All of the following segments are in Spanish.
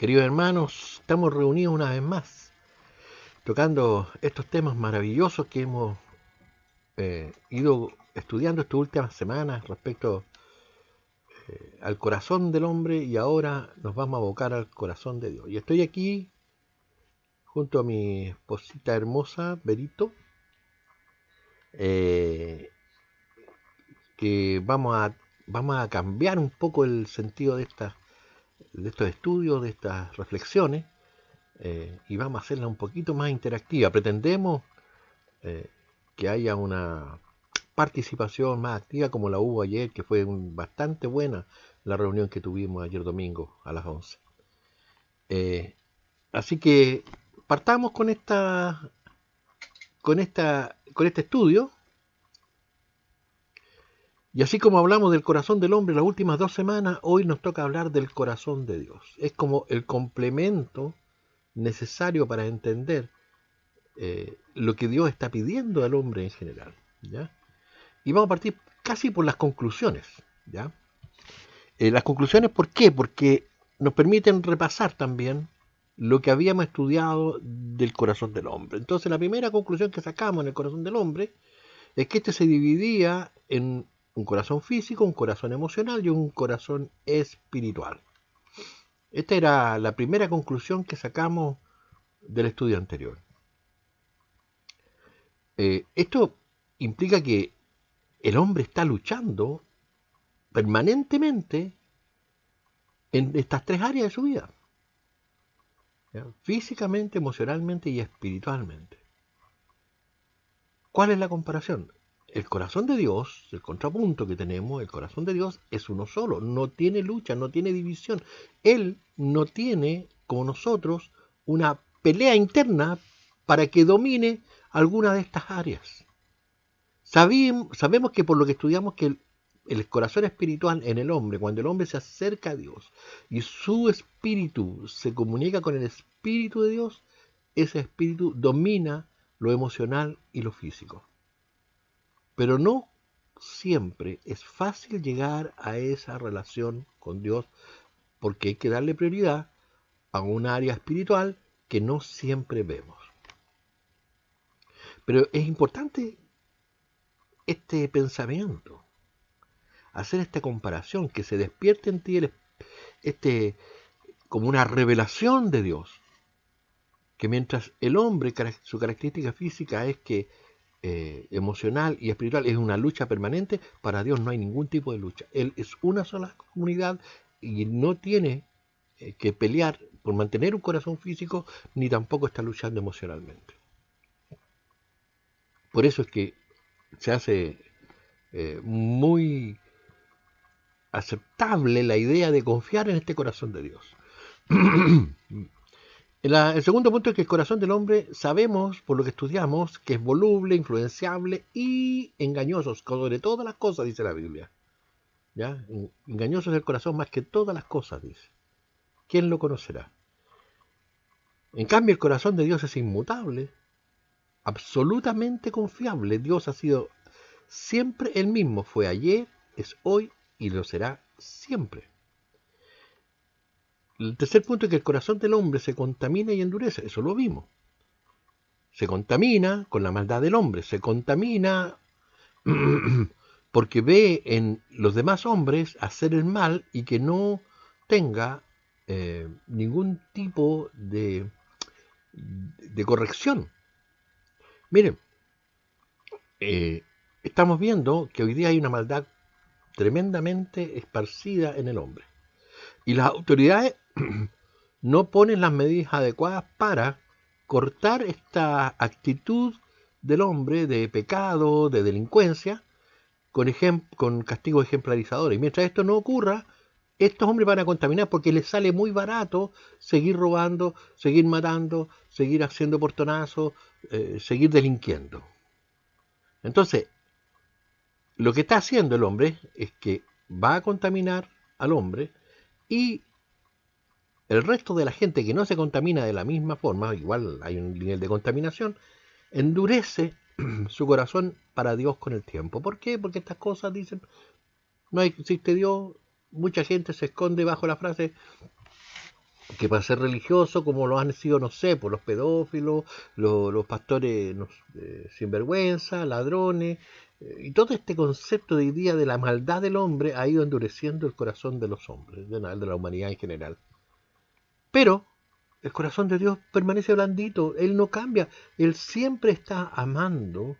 Queridos hermanos, estamos reunidos una vez más, tocando estos temas maravillosos que hemos ido estudiando estas últimas semanas respecto al corazón del hombre, y ahora nos vamos a abocar al corazón de Dios. Y estoy aquí junto a mi esposita hermosa, Berito, eh, que vamos a cambiar un poco el sentido de estos estudios, de estas reflexiones, y vamos a hacerla un poquito más interactiva. Pretendemos eh, que haya una participación más activa como la hubo ayer, que fue bastante buena la reunión que tuvimos ayer domingo a las 11. Así que partamos con este estudio. Y así como hablamos del corazón del hombre las últimas 2 semanas, hoy nos toca hablar del corazón de Dios. Es como el complemento necesario para entender lo que Dios está pidiendo al hombre en general, ¿ya? Y vamos a partir casi por las conclusiones, ¿ya? Las conclusiones, ¿por qué? Porque nos permiten repasar también lo que habíamos estudiado del corazón del hombre. Entonces, la primera conclusión que sacamos en el corazón del hombre es que este se dividía en un corazón físico, un corazón emocional y un corazón espiritual. Esta era la primera conclusión que sacamos del estudio anterior. Esto implica que el hombre está luchando permanentemente en estas tres áreas de su vida, ¿ya? Físicamente, emocionalmente y espiritualmente. ¿Cuál es la comparación? El corazón de Dios, el contrapunto que tenemos, el corazón de Dios es uno solo, no tiene lucha, no tiene división. Él no tiene, como nosotros, una pelea interna para que domine alguna de estas áreas. Sabemos que por lo que estudiamos que el corazón espiritual en el hombre, cuando el hombre se acerca a Dios y su espíritu se comunica con el espíritu de Dios, ese espíritu domina lo emocional y lo físico. Pero no siempre es fácil llegar a esa relación con Dios, porque hay que darle prioridad a un área espiritual que no siempre vemos. Pero es importante este pensamiento, hacer esta comparación, que se despierte en ti como una revelación de Dios, que mientras el hombre, su característica física es que emocional y espiritual es una lucha permanente, para Dios no hay ningún tipo de lucha. Él es una sola comunidad y no tiene que pelear por mantener un corazón físico, ni tampoco está luchando emocionalmente. Por eso es que se hace muy aceptable la idea de confiar en este corazón de Dios. El segundo punto es que el corazón del hombre, sabemos por lo que estudiamos, que es voluble, influenciable y engañoso, sobre todas las cosas, dice la Biblia. ¿Ya? Engañoso es el corazón más que todas las cosas, dice. ¿Quién lo conocerá? En cambio, el corazón de Dios es inmutable, absolutamente confiable. Dios ha sido siempre el mismo, fue ayer, es hoy y lo será siempre. El tercer punto es que el corazón del hombre se contamina y endurece, eso lo vimos. Se contamina con la maldad del hombre, se contamina porque ve en los demás hombres hacer el mal y que no tenga ningún tipo de corrección. Miren, estamos viendo que hoy día hay una maldad tremendamente esparcida en el hombre. Y las autoridades no ponen las medidas adecuadas para cortar esta actitud del hombre de pecado, de delincuencia, con castigos ejemplarizadores. Y mientras esto no ocurra, estos hombres van a contaminar porque les sale muy barato seguir robando, seguir matando, seguir haciendo portonazos, seguir delinquiendo. Entonces, lo que está haciendo el hombre es que va a contaminar al hombre, y el resto de la gente que no se contamina de la misma forma, igual hay un nivel de contaminación, endurece su corazón para Dios con el tiempo. ¿Por qué? Porque estas cosas dicen, no existe Dios. Mucha gente se esconde bajo la frase, que para ser religioso, como lo han sido, no sé, por los pedófilos, los pastores sinvergüenza, ladrones, y todo este concepto de idea de la maldad del hombre ha ido endureciendo el corazón de los hombres, de la humanidad en general. Pero el corazón de Dios permanece blandito, Él no cambia, Él siempre está amando,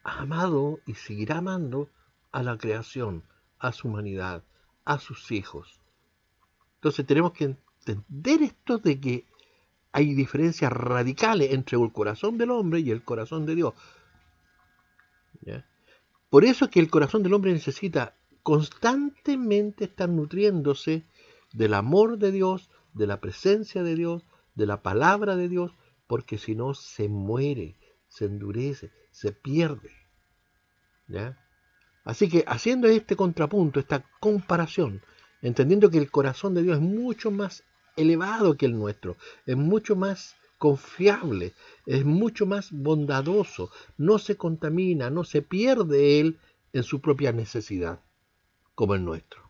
ha amado y seguirá amando a la creación, a su humanidad, a sus hijos. Entonces tenemos que entender esto de que hay diferencias radicales entre el corazón del hombre y el corazón de Dios. ¿Ya? Por eso es que el corazón del hombre necesita constantemente estar nutriéndose del amor de Dios, de la presencia de Dios, de la palabra de Dios, porque si no se muere, se endurece, se pierde. ¿Ya? Así que haciendo este contrapunto, esta comparación, entendiendo que el corazón de Dios es mucho más elevado que el nuestro, es mucho más confiable, es mucho más bondadoso, no se contamina, no se pierde él en su propia necesidad, como el nuestro.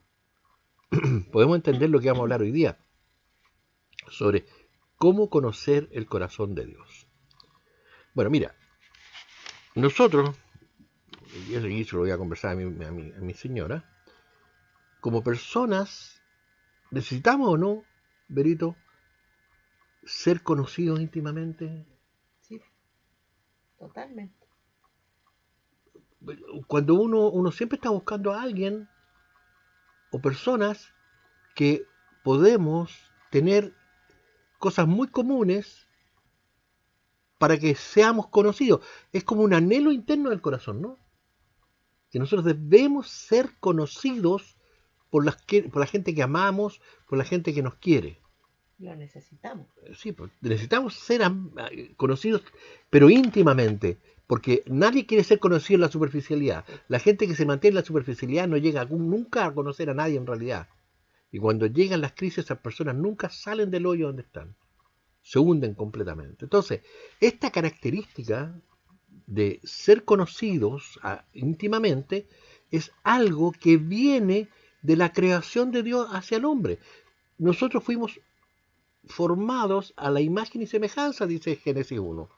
Podemos entender lo que vamos a hablar hoy día, sobre cómo conocer el corazón de Dios. Bueno, mira, nosotros, y eso lo voy a conversar a mi señora, como personas, ¿necesitamos o no, Berito, ser conocidos íntimamente? Sí, totalmente. Cuando uno siempre está buscando a alguien o personas que podemos tener cosas muy comunes para que seamos conocidos. Es como un anhelo interno del corazón, ¿no? Que nosotros debemos ser conocidos por la gente que amamos, por la gente que nos quiere. Lo necesitamos. Sí, pues, necesitamos ser conocidos, pero íntimamente, porque nadie quiere ser conocido en la superficialidad. La gente que se mantiene en la superficialidad no llega nunca a conocer a nadie en realidad. Y cuando llegan las crisis, esas personas nunca salen del hoyo donde están. Se hunden completamente. Entonces, esta característica de ser conocidos íntimamente es algo que viene de la creación de Dios hacia el hombre. Nosotros fuimos formados a la imagen y semejanza, dice Génesis 1.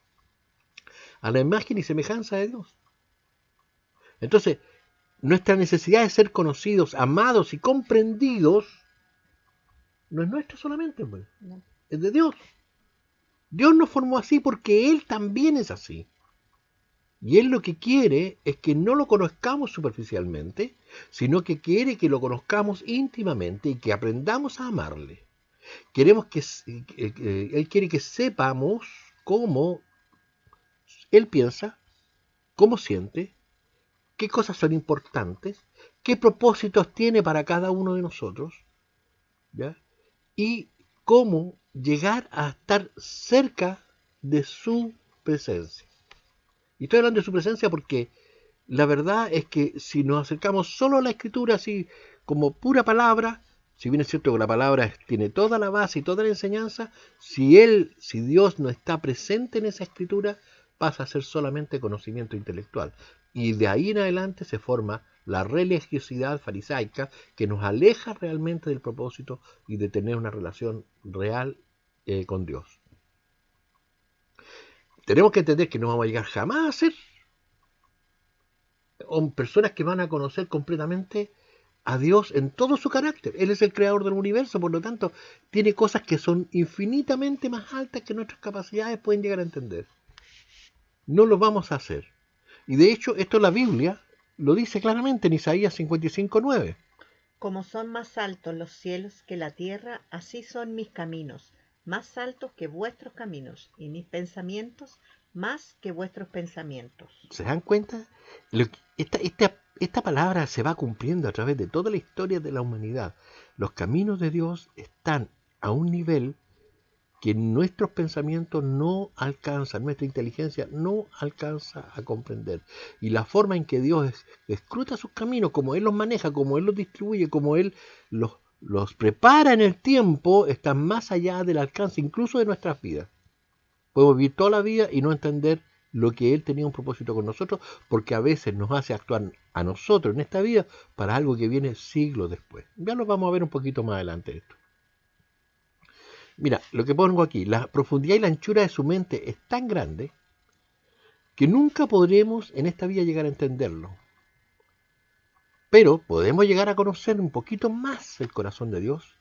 A la imagen y semejanza de Dios. Entonces, nuestra necesidad de ser conocidos, amados y comprendidos no es nuestra solamente, pues, No. es de Dios. Dios nos formó así porque Él también es así. Y Él lo que quiere es que no lo conozcamos superficialmente, sino que quiere que lo conozcamos íntimamente y que aprendamos a amarle. Él quiere que sepamos cómo Él piensa, cómo siente, qué cosas son importantes, qué propósitos tiene para cada uno de nosotros, ¿ya? Y cómo llegar a estar cerca de su presencia. Y estoy hablando de su presencia porque la verdad es que si nos acercamos solo a la escritura así como pura palabra, si bien es cierto que la palabra tiene toda la base y toda la enseñanza, si Dios no está presente en esa escritura, pasa a ser solamente conocimiento intelectual. Y de ahí en adelante se forma la religiosidad farisaica que nos aleja realmente del propósito y de tener una relación real con Dios. Tenemos que entender que no vamos a llegar jamás a ser personas que van a conocer completamente a Dios en todo su carácter. Él es el creador del universo, por lo tanto, tiene cosas que son infinitamente más altas que nuestras capacidades pueden llegar a entender. No lo vamos a hacer. Y de hecho, esto la Biblia lo dice claramente en Isaías 55:9. Como son más altos los cielos que la tierra, así son mis caminos, más altos que vuestros caminos, y mis pensamientos más que vuestros pensamientos. ¿Se dan cuenta? Esta palabra se va cumpliendo a través de toda la historia de la humanidad. Los caminos de Dios están a un nivel que nuestros pensamientos no alcanzan, nuestra inteligencia no alcanza a comprender. Y la forma en que Dios escruta sus caminos, como Él los maneja, como Él los distribuye, como Él los prepara en el tiempo, está más allá del alcance incluso de nuestras vidas. Podemos vivir toda la vida y no entender lo que Él tenía un propósito con nosotros, porque a veces nos hace actuar a nosotros en esta vida para algo que viene siglos después. Ya lo vamos a ver un poquito más adelante esto. Mira, lo que pongo aquí, la profundidad y la anchura de su mente es tan grande que nunca podremos en esta vida llegar a entenderlo. Pero podemos llegar a conocer un poquito más el corazón de Dios,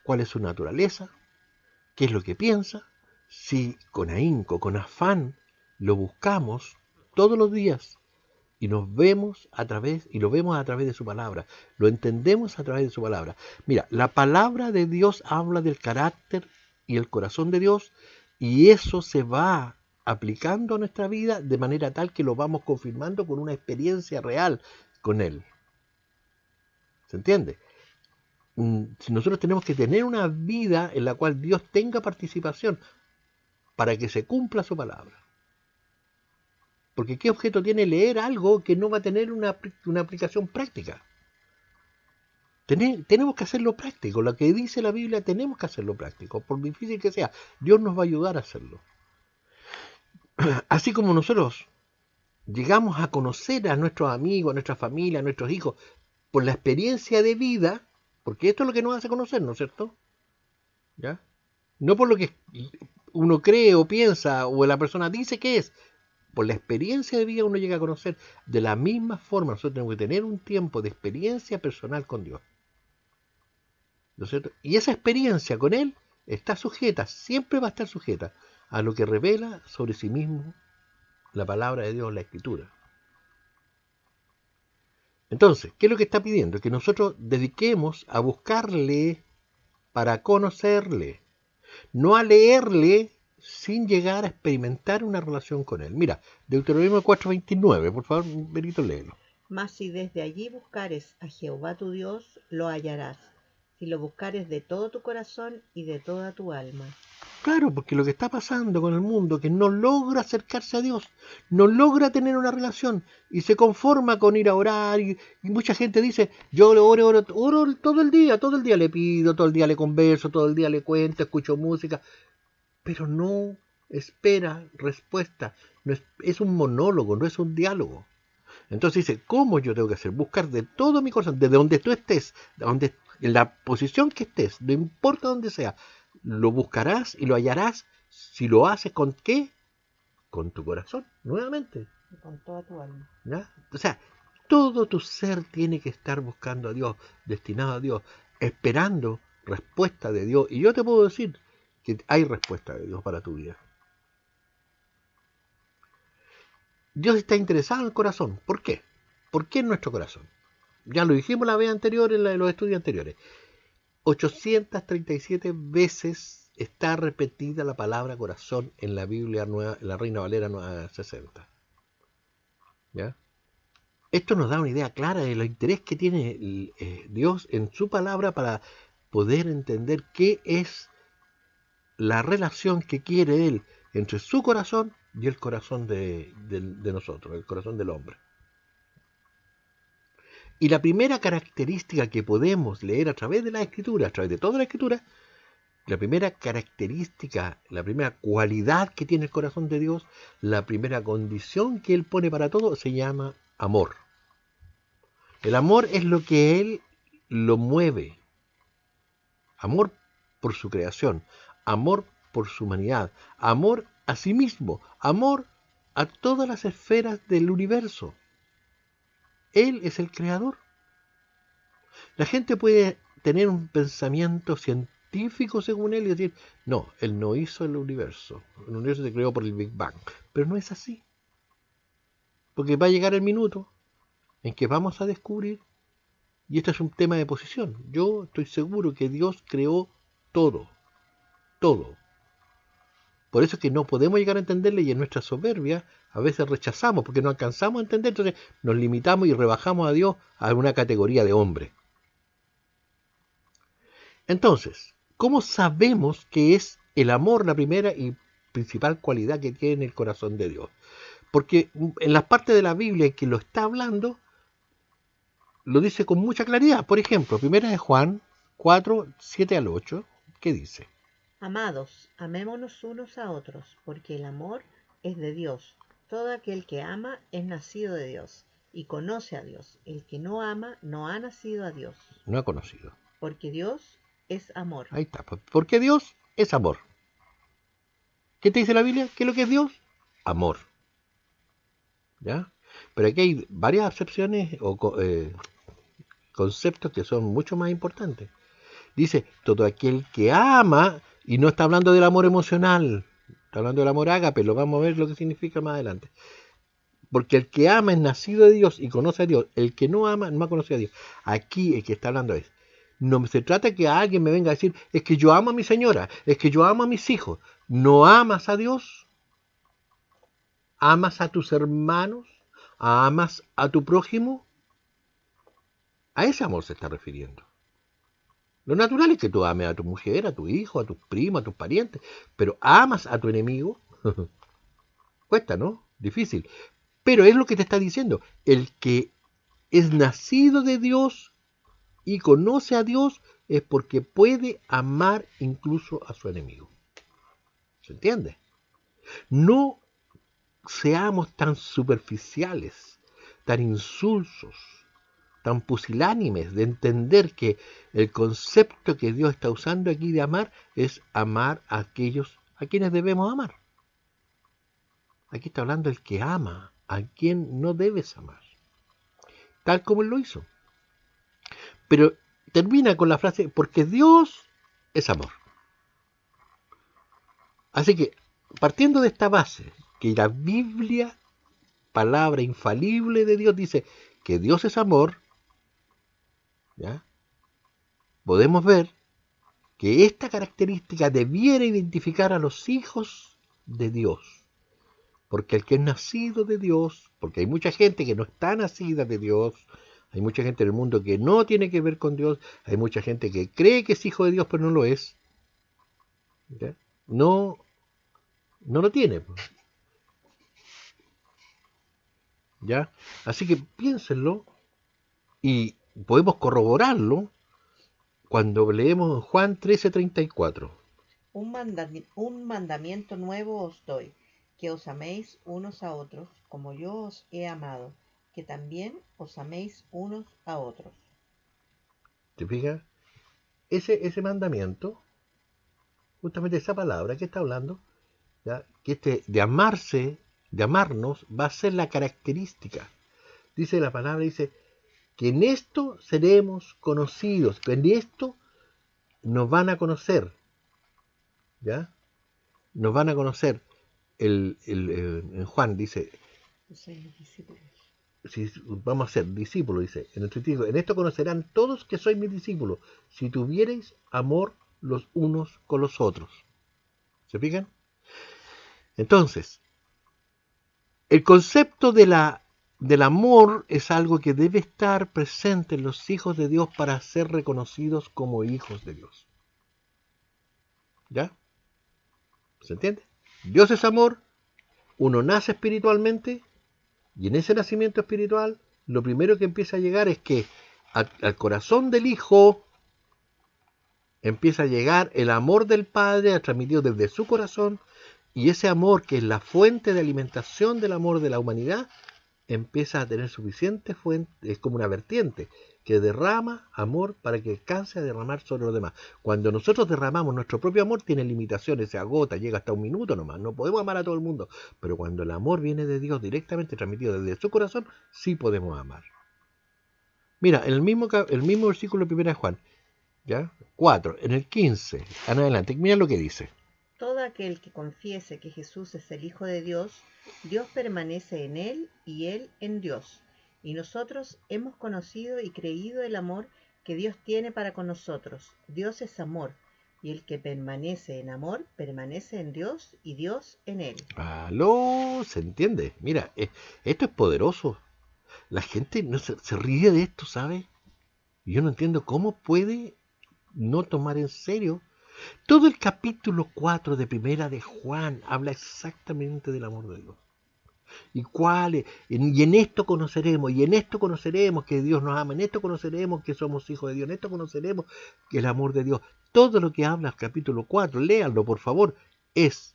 cuál es su naturaleza, qué es lo que piensa, si con ahínco, con afán, lo buscamos todos los días y nos vemos a través, y lo vemos a través de su palabra, lo entendemos a través de su palabra. Mira, la palabra de Dios habla del carácter y el corazón de Dios, y eso se va aplicando a nuestra vida de manera tal que lo vamos confirmando con una experiencia real con Él. ¿Se entiende? Si nosotros tenemos que tener una vida en la cual Dios tenga participación para que se cumpla su palabra. Porque ¿qué objeto tiene leer algo que no va a tener una aplicación práctica? Tenemos que hacerlo práctico. Lo que dice la Biblia tenemos que hacerlo práctico. Por difícil que sea, Dios nos va a ayudar a hacerlo. Así como nosotros llegamos a conocer a nuestros amigos, a nuestra familia, a nuestros hijos, por la experiencia de vida, porque esto es lo que nos hace conocer, ¿no es cierto? ¿Ya? No por lo que uno cree o piensa o la persona dice que es. Por la experiencia de vida uno llega a conocer. De la misma forma nosotros tenemos que tener un tiempo de experiencia personal con Dios, ¿no es cierto? Y esa experiencia con Él está sujeta, siempre va a estar sujeta a lo que revela sobre sí mismo la palabra de Dios, la Escritura. Entonces, ¿qué es lo que está pidiendo? Que nosotros dediquemos a buscarle para conocerle, no a leerle sin llegar a experimentar una relación con Él. Mira, Deuteronomio 4:29, por favor, Benito, léelo. Mas si desde allí buscares a Jehová tu Dios, lo hallarás, si lo buscares de todo tu corazón y de toda tu alma. Claro, porque lo que está pasando con el mundo, que no logra acercarse a Dios, no logra tener una relación y se conforma con ir a orar y mucha gente dice, yo oro todo el día le pido, todo el día le converso, todo el día le cuento, escucho música, pero no espera respuesta, no es un monólogo, no es un diálogo. Entonces dice, ¿cómo yo tengo que hacer? Buscar de todo mi corazón, desde donde tú estés, en la posición que estés, no importa dónde sea, lo buscarás y lo hallarás si lo haces con ¿qué? Con tu corazón, nuevamente. Y con toda tu alma. ¿Ya? O sea, todo tu ser tiene que estar buscando a Dios, destinado a Dios, esperando respuesta de Dios. Y yo te puedo decir que hay respuesta de Dios para tu vida. Dios está interesado en el corazón. ¿Por qué? ¿Por qué en nuestro corazón? Ya lo dijimos la vez anterior en los estudios anteriores. 837 veces está repetida la palabra corazón en la Biblia nueva, en la Reina Valera 960. ¿Ya? Esto nos da una idea clara del interés que tiene Dios en su palabra para poder entender qué es la relación que quiere Él entre su corazón y el corazón de nosotros, el corazón del hombre. Y la primera característica que podemos leer a través de la Escritura, a través de toda la Escritura, la primera característica, la primera cualidad que tiene el corazón de Dios, la primera condición que Él pone para todo, se llama amor. El amor es lo que Él lo mueve. Amor por su creación, amor por su humanidad, amor a sí mismo, amor a todas las esferas del universo. Él es el creador. La gente puede tener un pensamiento científico según él y decir, no, él no hizo el universo se creó por el Big Bang, pero no es así, porque va a llegar el minuto en que vamos a descubrir, y esto es un tema de posición, yo estoy seguro que Dios creó todo, todo. Por eso es que no podemos llegar a entenderle y en nuestra soberbia a veces rechazamos porque no alcanzamos a entender, entonces nos limitamos y rebajamos a Dios a una categoría de hombre. Entonces, ¿cómo sabemos que es el amor la primera y principal cualidad que tiene el corazón de Dios? Porque en las partes de la Biblia en que lo está hablando, lo dice con mucha claridad. Por ejemplo, primera de Juan 4, 7 al 8, ¿qué dice? Amados, amémonos unos a otros, porque el amor es de Dios. Todo aquel que ama es nacido de Dios y conoce a Dios. El que no ama no ha nacido a Dios. No ha conocido. Porque Dios es amor. Ahí está. ¿Por qué Dios? es amor. ¿Qué te dice la Biblia? ¿Qué es lo que es Dios? Amor. ¿Ya? Pero aquí hay varias acepciones o conceptos que son mucho más importantes. Dice, todo aquel que ama, y no está hablando del amor emocional, está hablando del amor ágape, lo vamos a ver lo que significa más adelante. Porque el que ama es nacido de Dios y conoce a Dios. El que no ama no ha conocido a Dios. Aquí el que está hablando es, no se trata que alguien me venga a decir, es que yo amo a mi señora, es que yo amo a mis hijos. ¿No amas a Dios? ¿Amas a tus hermanos? ¿Amas a tu prójimo? A ese amor se está refiriendo. Lo natural es que tú ames a tu mujer, a tu hijo, a tus primos, a tus parientes, pero ¿amas a tu enemigo? Cuesta, ¿no? Difícil. Pero es lo que te está diciendo. El que es nacido de Dios y conoce a Dios es porque puede amar incluso a su enemigo. ¿Se entiende? No seamos tan superficiales, tan insulsos, tan pusilánimes de entender que el concepto que Dios está usando aquí de amar es amar a aquellos a quienes debemos amar. Aquí está hablando el que ama a quien no debes amar, tal como él lo hizo. Pero termina con la frase, porque Dios es amor. Así que, partiendo de esta base, que la Biblia, palabra infalible de Dios, dice que Dios es amor, ¿ya? Podemos ver que esta característica debiera identificar a los hijos de Dios. Porque el que es nacido de Dios, porque hay mucha gente que no está nacida de Dios, hay mucha gente en el mundo que no tiene que ver con Dios, hay mucha gente que cree que es hijo de Dios pero no lo es, ¿ya? No lo tiene, ¿ya? Así que piénsenlo y podemos corroborarlo cuando leemos Juan 13:34. Un mandamiento nuevo os doy, que os améis unos a otros, como yo os he amado, que también os améis unos a otros. ¿Te fijas? Ese mandamiento, justamente esa palabra que está hablando, ¿ya? Que de amarse, de amarnos, va a ser la característica. Dice la palabra, dice que en esto seremos conocidos, que en esto nos van a conocer, ¿ya? Nos van a conocer. En Juan dice, si vamos a ser discípulos, dice, en esto conocerán todos que sois mis discípulos, si tuviereis amor los unos con los otros. ¿Se fijan? Entonces, el concepto del amor es algo que debe estar presente en los hijos de Dios para ser reconocidos como hijos de Dios. ¿Ya? ¿Se entiende? Dios es amor, uno nace espiritualmente y en ese nacimiento espiritual lo primero que empieza a llegar es que al corazón del hijo empieza a llegar el amor del Padre transmitido desde su corazón, y ese amor que es la fuente de alimentación del amor de la humanidad empieza a tener suficiente fuente, es como una vertiente que derrama amor para que alcance a derramar sobre los demás. Cuando nosotros derramamos nuestro propio amor tiene limitaciones, se agota, llega hasta un minuto nomás, no podemos amar a todo el mundo, pero cuando el amor viene de Dios directamente transmitido desde su corazón, sí podemos amar. Mira, en el mismo versículo de 1 Juan, ¿ya? 4, en el 15, en adelante, mira lo que dice. Todo aquel que confiese que Jesús es el Hijo de Dios, Dios permanece en él y él en Dios. Y nosotros hemos conocido y creído el amor que Dios tiene para con nosotros. Dios es amor, y el que permanece en amor, permanece en Dios y Dios en él. ¿Aló? ¿Se entiende? Mira, esto es poderoso. La gente no se ríe de esto, ¿sabe? Y yo no entiendo cómo puede no tomar en serio. Todo el capítulo 4 de Primera de Juan habla exactamente del amor de Dios. Y en esto conoceremos que Dios nos ama, en esto conoceremos que somos hijos de Dios, en esto conoceremos que el amor de Dios. Todo lo que habla el capítulo 4, léanlo por favor, es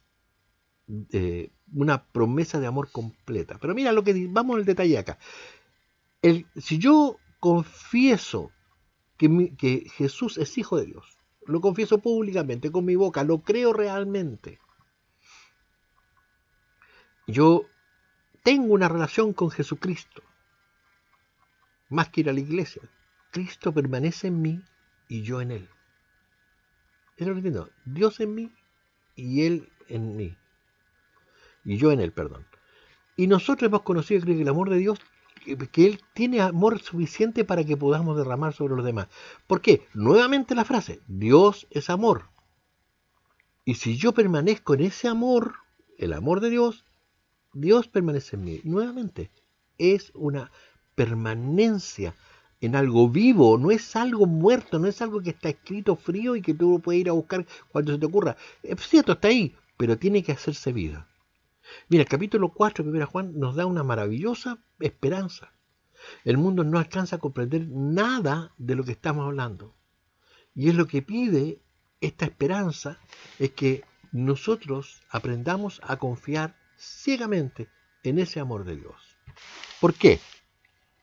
una promesa de amor completa. Pero mira vamos al detalle acá. Si yo confieso que Jesús es hijo de Dios, lo confieso públicamente, con mi boca, lo creo realmente. Yo tengo una relación con Jesucristo, más que ir a la iglesia. Cristo permanece en mí y yo en Él. Es lo que entiendo. Dios en mí y Él en mí. Y yo en Él, perdón. Y nosotros hemos conocido, creo que el amor de Dios, que Él tiene amor suficiente para que podamos derramar sobre los demás. ¿Por qué? Nuevamente la frase, Dios es amor. Y si yo permanezco en ese amor, el amor de Dios, Dios permanece en mí. Nuevamente, es una permanencia en algo vivo, no es algo muerto, no es algo que está escrito frío y que tú lo puedes ir a buscar cuando se te ocurra. Es cierto, está ahí, pero tiene que hacerse vida. Mira, el capítulo 4 de 1 Juan nos da una maravillosa esperanza. El mundo no alcanza a comprender nada de lo que estamos hablando. Y es lo que pide esta esperanza, es que nosotros aprendamos a confiar ciegamente en ese amor de Dios. ¿Por qué?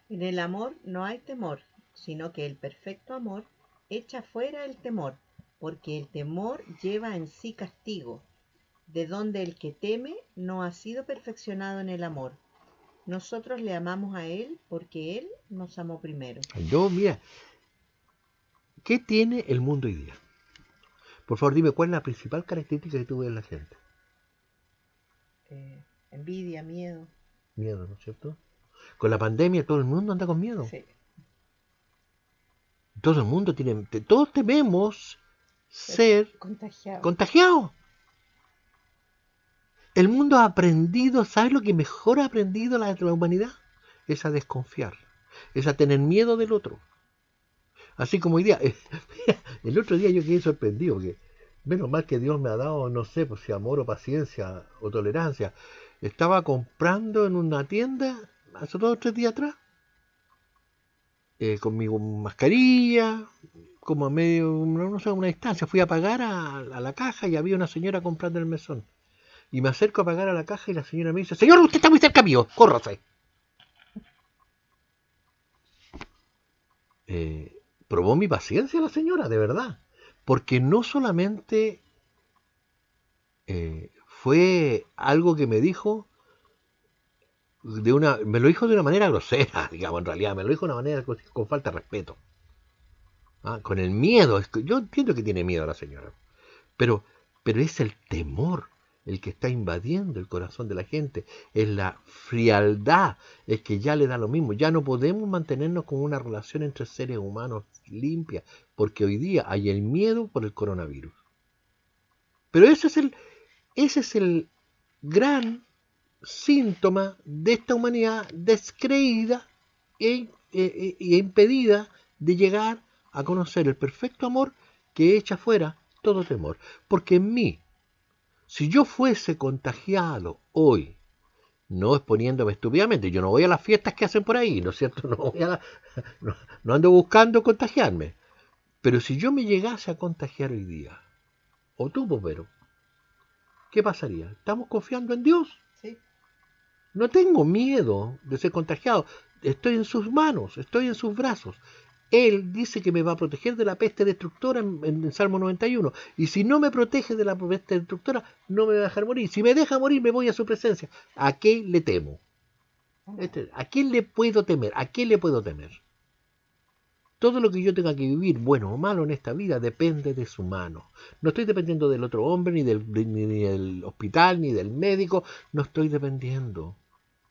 En el amor no hay temor, sino que el perfecto amor echa fuera el temor, porque el temor lleva en sí castigo, de donde el que teme no ha sido perfeccionado en el amor. Nosotros le amamos a Él porque Él nos amó primero. Mira, ¿qué tiene el mundo hoy día? Por favor, dime, ¿cuál es la principal característica que tú ves en la gente? Envidia, miedo. Miedo, ¿no es cierto? Con la pandemia todo el mundo anda con miedo. Sí. Todo el mundo todos tememos ser contagiados. El mundo ha aprendido, ¿sabes lo que mejor ha aprendido la humanidad? Es a desconfiar, es a tener miedo del otro. Así como hoy día, el otro día yo quedé sorprendido, porque menos mal que Dios me ha dado, no sé, pues si amor o paciencia o tolerancia. Estaba comprando en una tienda hace 2 o 3 días atrás, con mi mascarilla, como a medio, no sé, una distancia. Fui a pagar a la caja y había una señora comprando en el mesón. Y me acerco a pagar a la caja y la señora me dice, señor, usted está muy cerca mío, córrase. Probó mi paciencia la señora, de verdad. Porque no solamente fue algo que me dijo me lo dijo de una manera grosera, digamos, en realidad, me lo dijo de una manera con falta de respeto. Con el miedo. Yo entiendo que tiene miedo la señora. Pero es el temor el que está invadiendo el corazón de la gente. Es la frialdad, es que ya le da lo mismo. Ya no podemos mantenernos con una relación entre seres humanos limpia, porque hoy día hay el miedo por el coronavirus. Pero ese es el gran síntoma de esta humanidad descreída e impedida de llegar a conocer el perfecto amor que echa fuera todo temor. Porque en mí, si yo fuese contagiado hoy, no exponiéndome estúpidamente, yo no voy a las fiestas que hacen por ahí, ¿no es cierto? No ando buscando contagiarme. Pero si yo me llegase a contagiar hoy día, o tú, Popero, ¿qué pasaría? ¿Estamos confiando en Dios? Sí. No tengo miedo de ser contagiado. Estoy en sus manos, estoy en sus brazos. Él dice que me va a proteger de la peste destructora en Salmo 91. Y si no me protege de la peste destructora, no me va a dejar morir. Si me deja morir, me voy a su presencia. ¿A qué le temo? ¿A quién le puedo temer? ¿A qué le puedo temer? Todo lo que yo tenga que vivir, bueno o malo en esta vida, depende de su mano. No estoy dependiendo del otro hombre, ni del hospital, ni del médico. No estoy dependiendo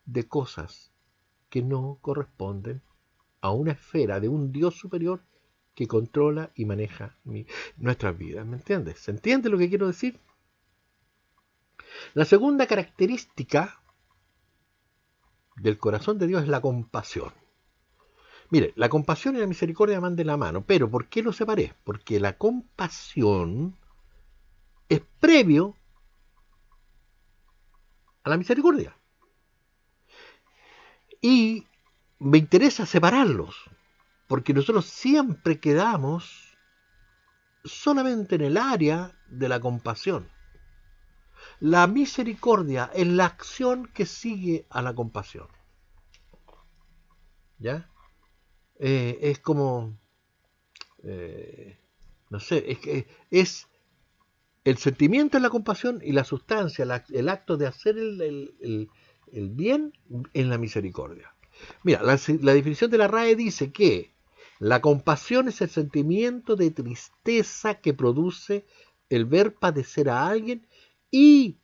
de cosas que no corresponden a una esfera de un Dios superior que controla y maneja nuestras vidas. ¿Me entiendes? ¿Se entiende lo que quiero decir? La segunda característica del corazón de Dios es la compasión. Mire, la compasión y la misericordia van de la mano, pero ¿por qué lo separé? Porque la compasión es previo a la misericordia. Y me interesa separarlos, porque nosotros siempre quedamos solamente en el área de la compasión. La misericordia es la acción que sigue a la compasión. ¿Ya? Es como, No sé, es que es el sentimiento en la compasión y la sustancia, el acto de hacer el bien en la misericordia. Mira, la definición de la RAE dice que la compasión es el sentimiento de tristeza que produce el ver padecer a alguien y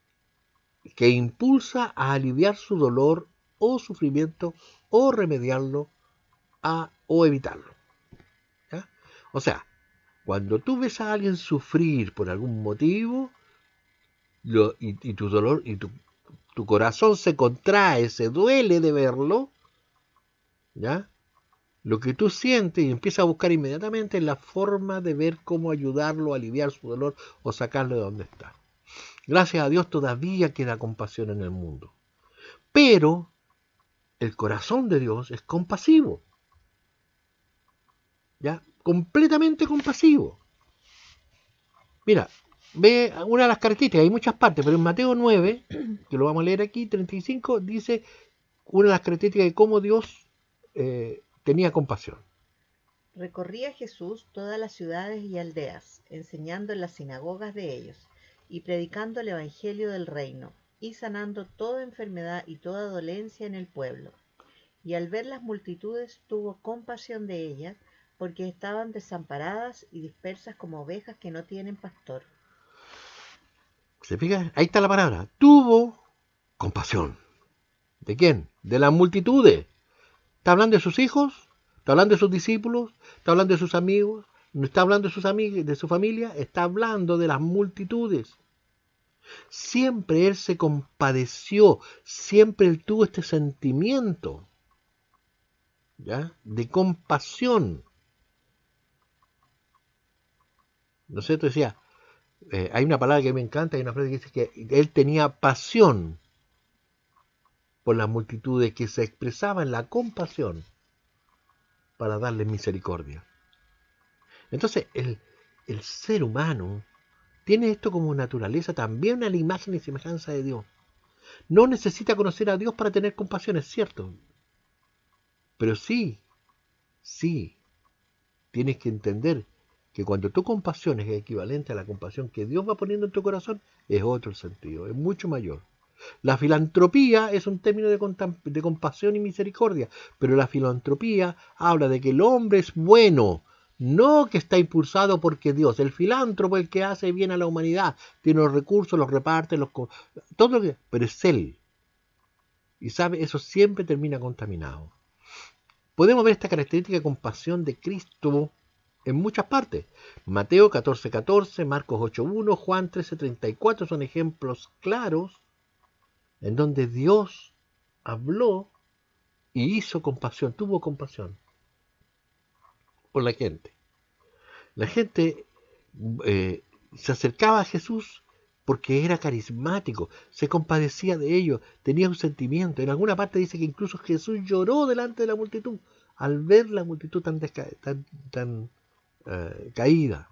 que impulsa a aliviar su dolor o sufrimiento o remediarlo o evitarlo. ¿Ya? O sea, cuando tú ves a alguien sufrir por algún motivo y tu dolor y tu corazón se contrae, se duele de verlo, ¿ya? Lo que tú sientes y empiezas a buscar inmediatamente es la forma de ver cómo ayudarlo, aliviar su dolor o sacarlo de donde está. Gracias a Dios todavía queda compasión en el mundo. Pero el corazón de Dios es compasivo, ¿ya? Completamente compasivo. Mira, ve una de las características, hay muchas partes, pero en Mateo 9, que lo vamos a leer aquí, 35, dice una de las características de cómo Dios tenía compasión. Recorría Jesús todas las ciudades y aldeas, enseñando en las sinagogas de ellos, y predicando el evangelio del reino, y sanando toda enfermedad y toda dolencia en el pueblo. Y al ver las multitudes tuvo compasión de ellas, porque estaban desamparadas y dispersas como ovejas que no tienen pastor. ¿Se fija? Ahí está la palabra. Tuvo compasión. ¿De quién? De las multitudes. ¿Está hablando de sus hijos? ¿Está hablando de sus discípulos? ¿Está hablando de sus amigos? ¿No está hablando de sus amigos, de su familia? Está hablando de las multitudes. Siempre él se compadeció, siempre él tuvo este sentimiento, ¿ya? De compasión. ¿No sé? Te decía, hay una palabra que me encanta, hay una frase que dice que él tenía pasión por las multitudes, que se expresaba en la compasión para darles misericordia. Entonces, el ser humano tiene esto como naturaleza, también a la imagen y semejanza de Dios. No necesita conocer a Dios para tener compasión, es cierto. Pero sí, tienes que entender que cuando tu compasión es equivalente a la compasión que Dios va poniendo en tu corazón, es otro el sentido, es mucho mayor. La filantropía es un término de compasión y misericordia, pero la filantropía habla de que el hombre es bueno, no que está impulsado porque Dios. El filántropo es el que hace bien a la humanidad, tiene los recursos, los reparte, todo lo que, pero es él. Y sabe, eso siempre termina contaminado. Podemos ver esta característica de compasión de Cristo en muchas partes. Mateo 14:14, Marcos 8:1, Juan 13:34 son ejemplos claros en donde Dios habló y hizo compasión, tuvo compasión por la gente. La gente se acercaba a Jesús porque era carismático, se compadecía de ellos, tenía un sentimiento. En alguna parte dice que incluso Jesús lloró delante de la multitud al ver la multitud tan caída,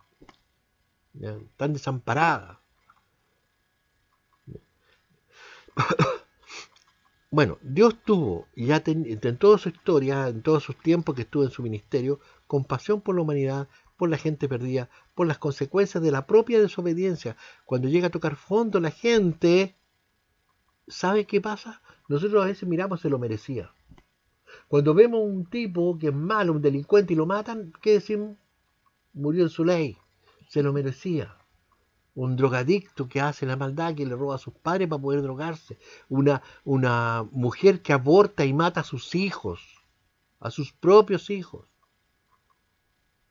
¿ya? Tan desamparada. Bueno, Dios tuvo, ya en toda su historia, en todos sus tiempos que estuvo en su ministerio, compasión por la humanidad, por la gente perdida, por las consecuencias de la propia desobediencia. Cuando llega a tocar fondo la gente, ¿sabe qué pasa? Nosotros a veces miramos, se lo merecía. Cuando vemos un tipo que es malo, un delincuente y lo matan, ¿qué decimos? Murió en su ley, se lo merecía. Un drogadicto que hace la maldad, que le roba a sus padres para poder drogarse, una mujer que aborta y mata a sus hijos, a sus propios hijos.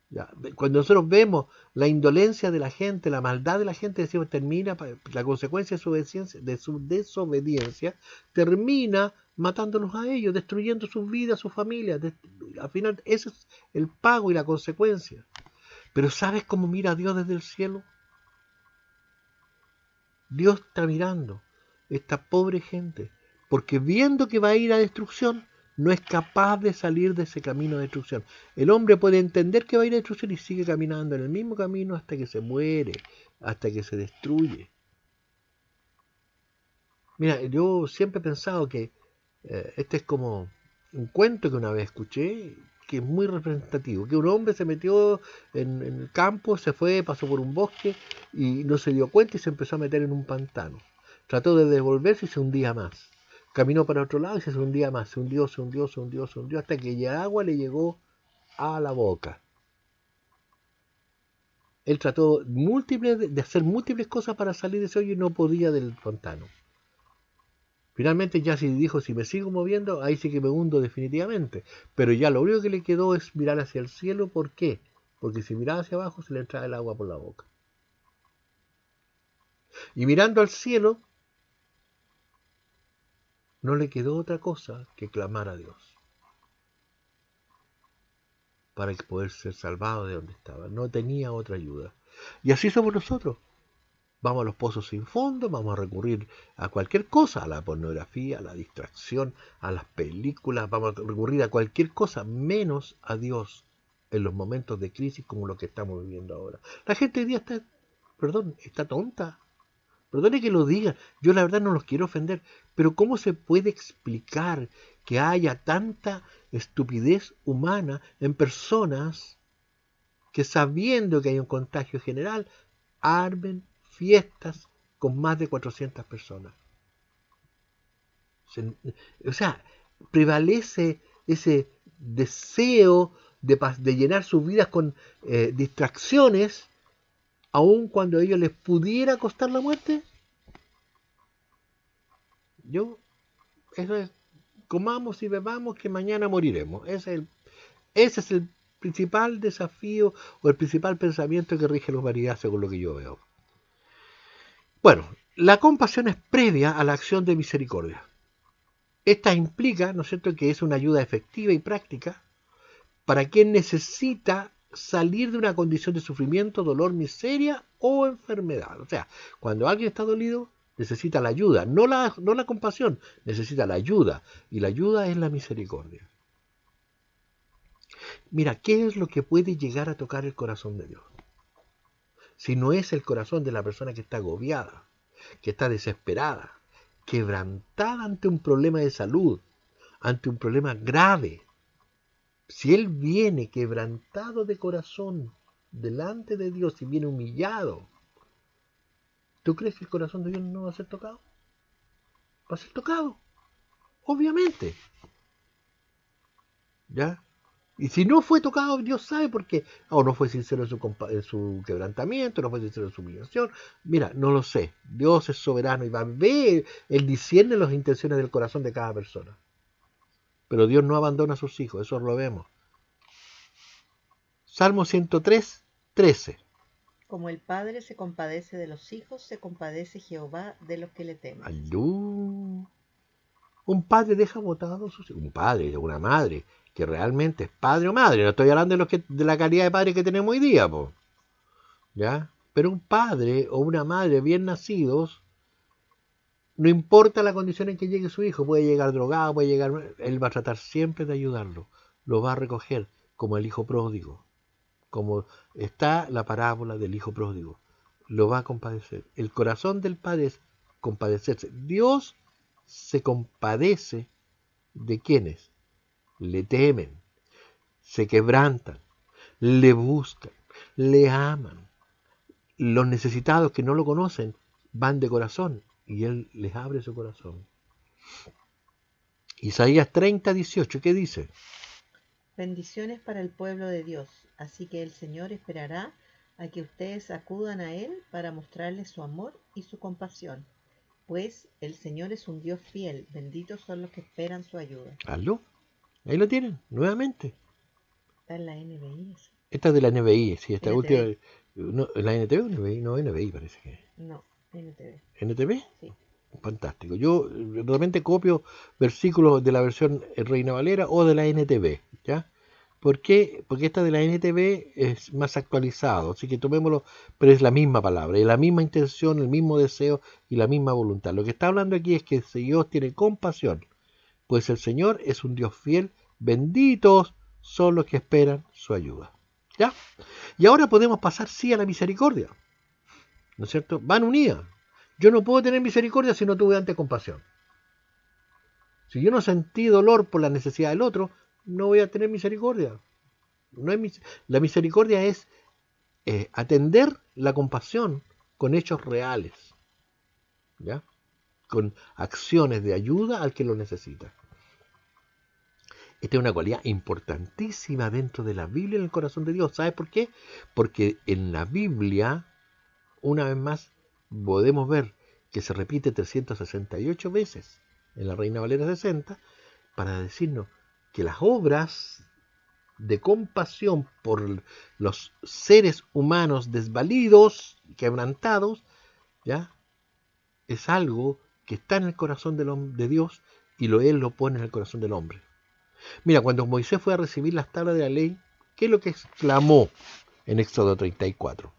Ya, cuando nosotros vemos la indolencia de la gente, la maldad de la gente, decimos, termina, la consecuencia de su desobediencia, termina matándolos a ellos, destruyendo sus vidas, sus familias. Al final, ese es el pago y la consecuencia. Pero ¿sabes cómo mira a Dios desde el cielo? Dios está mirando esta pobre gente, porque viendo que va a ir a destrucción, no es capaz de salir de ese camino de destrucción. El hombre puede entender que va a ir a destrucción y sigue caminando en el mismo camino hasta que se muere, hasta que se destruye. Mira, yo siempre he pensado que este es como un cuento que una vez escuché, que es muy representativo, que un hombre se metió en el campo, se fue, pasó por un bosque y no se dio cuenta y se empezó a meter en un pantano. Trató de devolverse y se hundía más. Caminó para otro lado y se hundía más, se hundió, hasta que el agua le llegó a la boca. Él trató de hacer múltiples cosas para salir de ese hoyo y no podía del pantano. Finalmente ya dijo, si me sigo moviendo, ahí sí que me hundo definitivamente. Pero ya lo único que le quedó es mirar hacia el cielo. ¿Por qué? Porque si miraba hacia abajo se le entraba el agua por la boca. Y mirando al cielo, no le quedó otra cosa que clamar a Dios para poder ser salvado de donde estaba. No tenía otra ayuda. Y así somos nosotros. Vamos a los pozos sin fondo, vamos a recurrir a cualquier cosa, a la pornografía, a la distracción, a las películas, vamos a recurrir a cualquier cosa, menos a Dios en los momentos de crisis como lo que estamos viviendo ahora. La gente hoy día está tonta. Perdone que lo diga, yo la verdad no los quiero ofender, pero ¿cómo se puede explicar que haya tanta estupidez humana en personas que, sabiendo que hay un contagio general, armen fiestas con más de 400 personas? O sea, prevalece ese deseo de llenar sus vidas con distracciones, aun cuando a ellos les pudiera costar la muerte. Eso es, comamos y bebamos que mañana moriremos. Ese es el principal desafío o el principal pensamiento que rige la humanidad según lo que yo veo. Bueno, la compasión es previa a la acción de misericordia. Esta implica, ¿no es cierto?, que es una ayuda efectiva y práctica para quien necesita salir de una condición de sufrimiento, dolor, miseria o enfermedad. O sea, cuando alguien está dolido, necesita la ayuda, no la compasión, necesita la ayuda. Y la ayuda es la misericordia. Mira, ¿qué es lo que puede llegar a tocar el corazón de Dios? Si no es el corazón de la persona que está agobiada, que está desesperada, quebrantada ante un problema de salud, ante un problema grave. Si él viene quebrantado de corazón delante de Dios y viene humillado, ¿tú crees que el corazón de Dios no va a ser tocado? Va a ser tocado, obviamente. ¿Ya? Y si no fue tocado, Dios sabe por qué. O no fue sincero en su quebrantamiento, no fue sincero en su humillación. Mira, no lo sé. Dios es soberano y va a ver, Él discierne las intenciones del corazón de cada persona. Pero Dios no abandona a sus hijos, eso lo vemos. Salmo 103, 13. Como el Padre se compadece de los hijos, se compadece Jehová de los que le temen. ¡Alú! Un padre deja botados a sus hijos. Un padre, una madre, que realmente es padre o madre. No estoy hablando de la calidad de padre que tenemos hoy día, po. ¿Ya? Pero un padre o una madre bien nacidos, no importa la condición en que llegue su hijo, puede llegar drogado, puede llegar... Él va a tratar siempre de ayudarlo. Lo va a recoger como el hijo pródigo. Como está la parábola del hijo pródigo. Lo va a compadecer. El corazón del padre es compadecerse. Dios se compadece de quienes le temen, se quebrantan, le buscan, le aman. Los necesitados que no lo conocen van de corazón y Él les abre su corazón. Isaías 30, 18, ¿qué dice? Bendiciones para el pueblo de Dios, así que el Señor esperará a que ustedes acudan a Él para mostrarles su amor y su compasión. Pues el Señor es un Dios fiel, benditos son los que esperan su ayuda. ¿Aló? Ahí lo tienen, nuevamente. Está en la NBI eso. Esta es de la NBI, sí, esta NTV. última. No, ¿la NTV o NBI? No, NBI parece que. No, NTV. ¿NTV? Sí. Fantástico. Yo realmente copio versículos de la versión Reina Valera o de la NTV, ¿ya? ¿Por qué? Porque esta de la NTV es más actualizado, así que tomémoslo, pero es la misma palabra, y la misma intención, el mismo deseo y la misma voluntad. Lo que está hablando aquí es que Dios tiene compasión, pues el Señor es un Dios fiel, benditos son los que esperan su ayuda. ¿Ya? Y ahora podemos pasar sí a la misericordia, ¿no es cierto? Van unidas. Yo no puedo tener misericordia si no tuve antes compasión. Si yo no sentí dolor por la necesidad del otro, no voy a tener misericordia. No es la misericordia es atender la compasión con hechos reales, ¿ya? Con acciones de ayuda al que lo necesita. Esta es una cualidad importantísima dentro de la Biblia en el corazón de Dios. ¿Sabes por qué? Porque en la Biblia, una vez más, podemos ver que se repite 368 veces en la Reina Valera 60 para decirnos que las obras de compasión por los seres humanos desvalidos, quebrantados, ¿ya? Es algo que está en el corazón de Dios y Él lo pone en el corazón del hombre. Mira, cuando Moisés fue a recibir las tablas de la ley, ¿qué es lo que exclamó en Éxodo 34?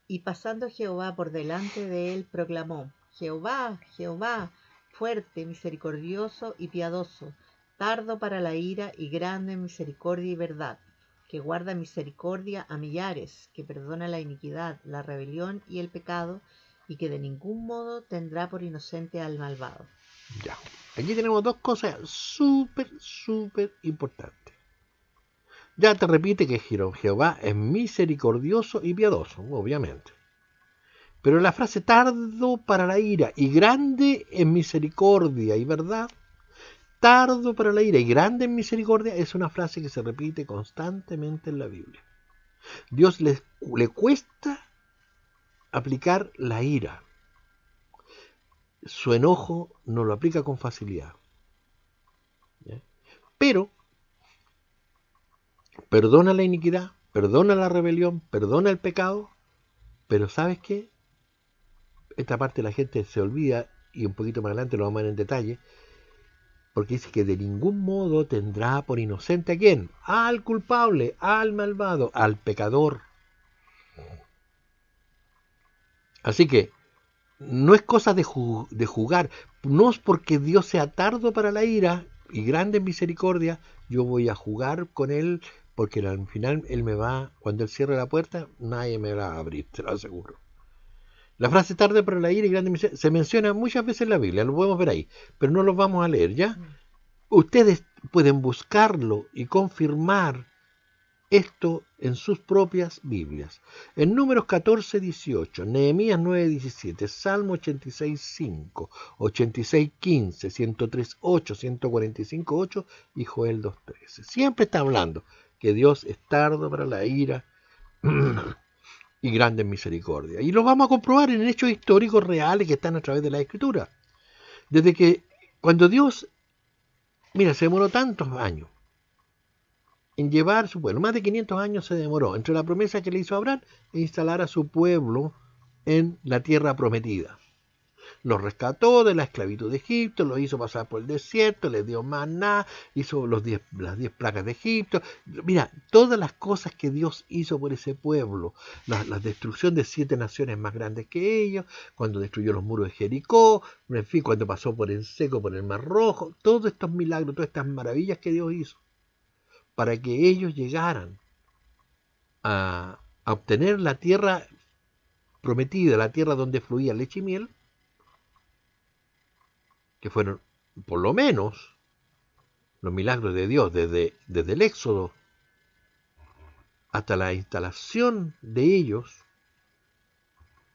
Y pasando Jehová por delante de él, proclamó: Jehová, Jehová, fuerte, misericordioso y piadoso, tardo para la ira y grande en misericordia y verdad, que guarda misericordia a millares, que perdona la iniquidad, la rebelión y el pecado, y que de ningún modo tendrá por inocente al malvado. Ya. Aquí tenemos dos cosas súper importantes. Ya te repite que Jehová es misericordioso y piadoso, obviamente. Pero la frase tardo para la ira y grande en misericordia y verdad, tardo para la ira y grande en misericordia, es una frase que se repite constantemente en la Biblia. Dios le cuesta aplicar la ira. Su enojo no lo aplica con facilidad. ¿Ya? Pero perdona la iniquidad, perdona la rebelión, perdona el pecado, pero ¿sabes qué? Esta parte la gente se olvida y un poquito más adelante lo vamos a ver en detalle, porque dice que de ningún modo tendrá por inocente a quién, al culpable, al malvado, al pecador. Así que no es cosa de jugar, no es porque Dios sea tardo para la ira y grande en misericordia, yo voy a jugar con él, porque al final él me va, cuando él cierre la puerta, nadie me va a abrir, te lo aseguro. La frase tarde para la ira y grande misericordia se menciona muchas veces en la Biblia, lo podemos ver ahí, pero no lo vamos a leer, ¿ya? Ustedes pueden buscarlo y confirmar esto en sus propias Biblias. En Números 14:18, Nehemías 9:17, Salmo 86:5, 86:15, 103:8, 145:8 y Joel 2:13. Siempre está hablando que Dios es tardo para la ira y grande en misericordia. Y lo vamos a comprobar en hechos históricos reales que están a través de la Escritura. Desde que cuando Dios, mira, se demoró tantos años en llevar su pueblo, más de 500 años se demoró entre la promesa que le hizo a Abraham e instalar a su pueblo en la tierra prometida. Los rescató de la esclavitud de Egipto, los hizo pasar por el desierto, les dio maná, hizo las 10 plagas de Egipto. Mira, todas las cosas que Dios hizo por ese pueblo, la destrucción de 7 naciones más grandes que ellos, cuando destruyó los muros de Jericó, en fin, cuando pasó por el seco, por el Mar Rojo, todos estos milagros, todas estas maravillas que Dios hizo, para que ellos llegaran a obtener la tierra prometida, la tierra donde fluía leche y miel, que fueron por lo menos los milagros de Dios desde el Éxodo hasta la instalación de ellos,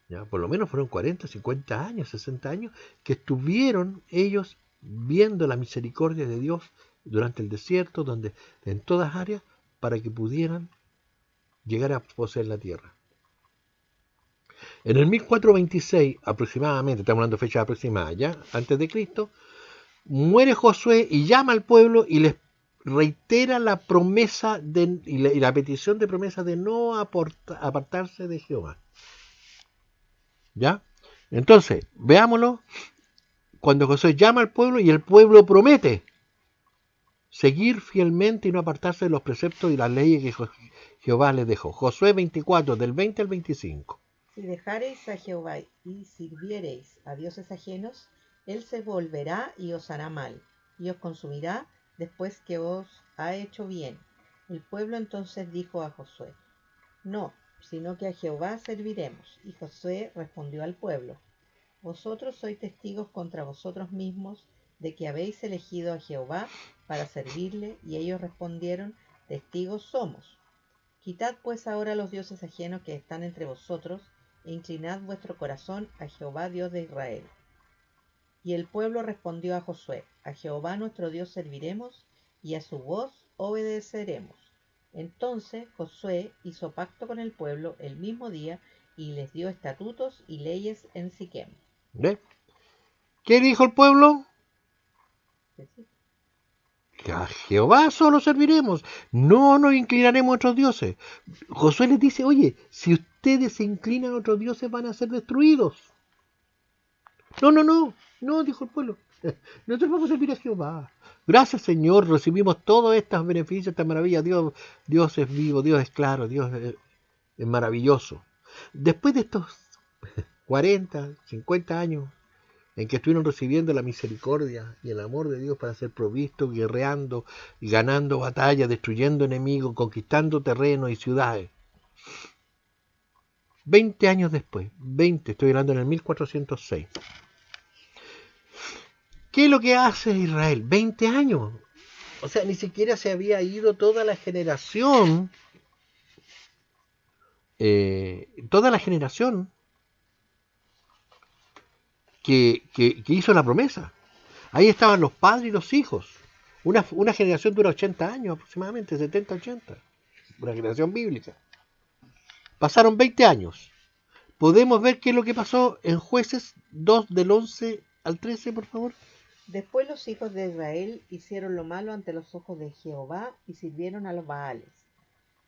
¿ya? Por lo menos fueron 40, 50 años, 60 años, que estuvieron ellos viendo la misericordia de Dios durante el desierto, donde en todas áreas, para que pudieran llegar a poseer la tierra. En el 1426 aproximadamente, estamos hablando de fecha aproximada, ya antes de Cristo, muere Josué y llama al pueblo y les reitera la promesa y la petición de promesa de no apartarse de Jehová. ¿Ya? Entonces, veámoslo, cuando Josué llama al pueblo y el pueblo promete seguir fielmente y no apartarse de los preceptos y las leyes que Jehová les dejó. Josué 24, del 20 al 25. Si dejareis a Jehová y sirviereis a dioses ajenos, él se volverá y os hará mal, y os consumirá después que os ha hecho bien. El pueblo entonces dijo a Josué: No, sino que a Jehová serviremos. Y Josué respondió al pueblo: Vosotros sois testigos contra vosotros mismos de que habéis elegido a Jehová para servirle, y ellos respondieron, testigos somos. Quitad pues ahora los dioses ajenos que están entre vosotros, e inclinad vuestro corazón a Jehová Dios de Israel. Y el pueblo respondió a Josué, a Jehová nuestro Dios serviremos, y a su voz obedeceremos. Entonces Josué hizo pacto con el pueblo el mismo día, y les dio estatutos y leyes en Siquem. ¿Ve? ¿Qué dijo el pueblo? Que a Jehová solo serviremos, no nos inclinaremos a otros dioses. Josué les dice, oye, si ustedes se inclinan a otros dioses van a ser destruidos. No, dijo el pueblo. Nosotros vamos a servir a Jehová. Gracias, Señor, recibimos todos estos beneficios, estas maravillas. Dios es vivo, Dios es claro, Dios es maravilloso. Después de estos 40, 50 años en que estuvieron recibiendo la misericordia y el amor de Dios para ser provistos, guerreando, ganando batallas, destruyendo enemigos, conquistando terrenos y ciudades. 20 años después, estoy hablando en el 1406. ¿Qué es lo que hace Israel? 20 años. O sea, ni siquiera se había ido toda la generación, que hizo la promesa. Ahí estaban los padres y los hijos. Una generación dura 80 años aproximadamente, 70, 80. Una generación bíblica. Pasaron 20 años. Podemos ver qué es lo que pasó en Jueces 2 del 11 al 13, por favor. Después los hijos de Israel hicieron lo malo ante los ojos de Jehová y sirvieron a los Baales.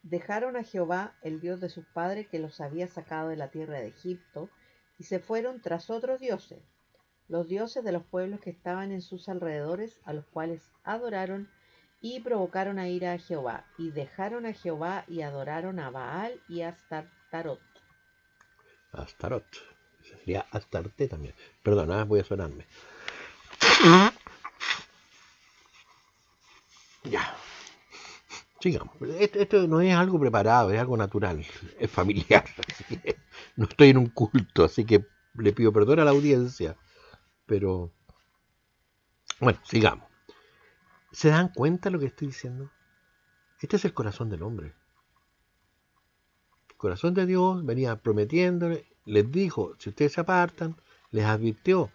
Dejaron a Jehová, el Dios de sus padres, que los había sacado de la tierra de Egipto, y se fueron tras otros dioses, los dioses de los pueblos que estaban en sus alrededores, a los cuales adoraron y provocaron a ira a Jehová, y dejaron a Jehová y adoraron a Baal y a Astartarot. Astarot. Sería Astarte también. Perdona, voy a sonarme. Ya. Sigamos. Esto no es algo preparado, es algo natural, es familiar. No estoy en un culto, así que le pido perdón a la audiencia. Pero, bueno, sigamos. ¿Se dan cuenta de lo que estoy diciendo? Este es el corazón del hombre. El corazón de Dios venía prometiéndole, les dijo, si ustedes se apartan, les advirtió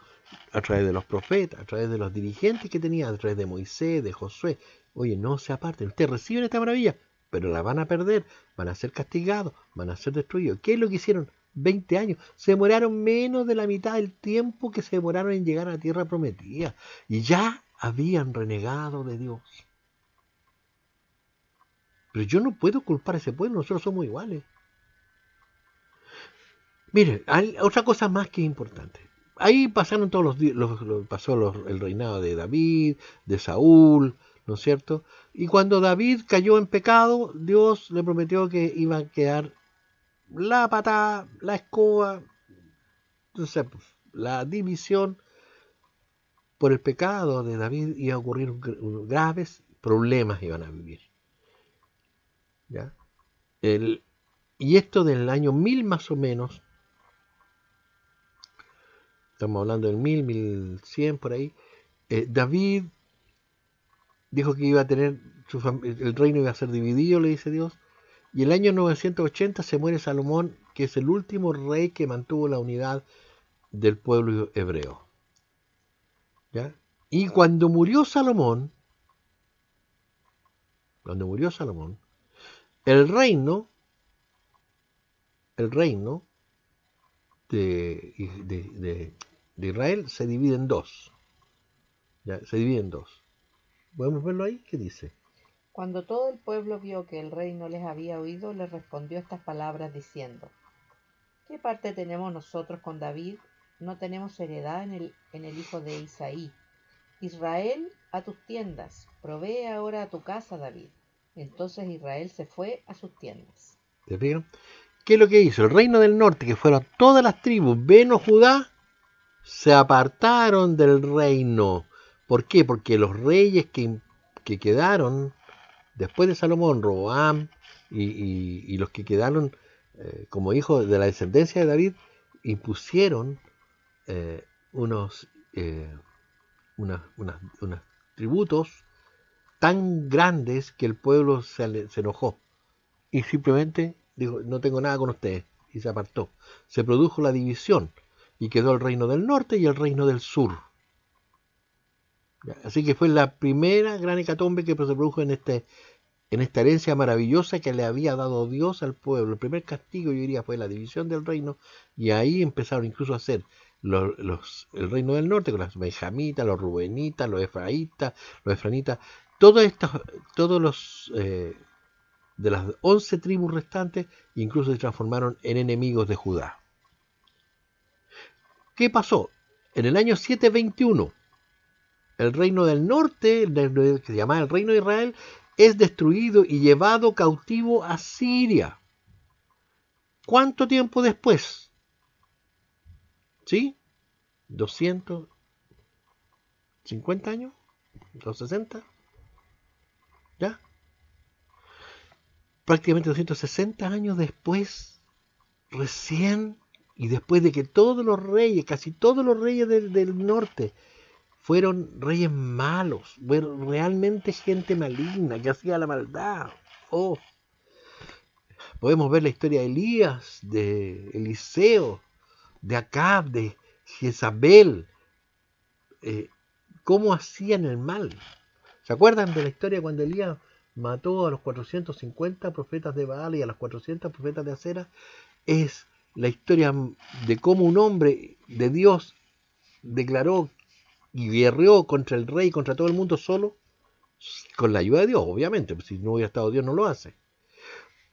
a través de los profetas, a través de los dirigentes que tenía, a través de Moisés, de Josué. Oye, no se aparten, ustedes reciben esta maravilla, pero la van a perder, van a ser castigados, van a ser destruidos. ¿Qué es lo que hicieron? 20 años. Se demoraron menos de la mitad del tiempo que se demoraron en llegar a la tierra prometida. Y ya habían renegado de Dios. Pero yo no puedo culpar a ese pueblo, nosotros somos iguales. Mire, hay otra cosa más que es importante. Ahí pasaron todos los días, el reinado de David, de Saúl, ¿no es cierto? Y cuando David cayó en pecado, Dios le prometió que iba a quedar la patada, la escoba, entonces, la división por el pecado de David iba a ocurrir graves problemas iban a vivir. ¿Ya? Y esto del año 1000 más o menos, estamos hablando del 1100 por ahí, David dijo que iba a tener, el reino iba a ser dividido, le dice Dios, y el año 980 se muere Salomón, que es el último rey que mantuvo la unidad del pueblo hebreo. ¿Ya? Y cuando murió Salomón, el reino de Israel se divide en dos. ¿Ya? Se divide en dos. ¿Podemos verlo ahí? ¿Qué dice? Cuando todo el pueblo vio que el rey no les había oído, les respondió estas palabras diciendo: ¿Qué parte tenemos nosotros con David? No tenemos heredad en el hijo de Isaí. Israel, a tus tiendas, provee ahora a tu casa, David. Entonces Israel se fue a sus tiendas. ¿Te fijan? ¿Qué es lo que hizo? El reino del norte, que fueron todas las tribus, menos Judá, se apartaron del reino. ¿Por qué? Porque los reyes que quedaron después de Salomón, Roboam, y los que quedaron como hijos de la descendencia de David, impusieron unos unos tributos tan grandes que el pueblo se enojó y simplemente dijo, no tengo nada con ustedes, y se apartó. Se produjo la división y quedó el reino del norte y el reino del sur. Así que fue la primera gran hecatombe que se produjo en esta herencia maravillosa que le había dado Dios al pueblo. El primer castigo, yo diría, fue la división del reino, y ahí empezaron incluso a hacer el reino del norte con los benjamitas, los rubenitas, los efranitas, todos los de las 11 tribus restantes, incluso se transformaron en enemigos de Judá. ¿Qué pasó? En el año 721, el reino del norte, que se llamaba el reino de Israel, es destruido y llevado cautivo a Siria. ¿Cuánto tiempo después? ¿Sí? ¿250 años? ¿260? ¿Ya? Prácticamente 260 años después, recién, y después de que todos los reyes, casi todos los reyes del norte, fueron reyes malos, fueron realmente gente maligna que hacía la maldad. Oh, podemos ver la historia de Elías, de Eliseo, de Acab, de Jezabel, cómo hacían el mal. ¿Se acuerdan de la historia cuando Elías mató a los 450 profetas de Baal y a los 400 profetas de Acera? Es la historia de cómo un hombre de Dios declaró y guerreó contra el rey, contra todo el mundo solo, con la ayuda de Dios, obviamente, pues si no hubiera estado Dios no lo hace.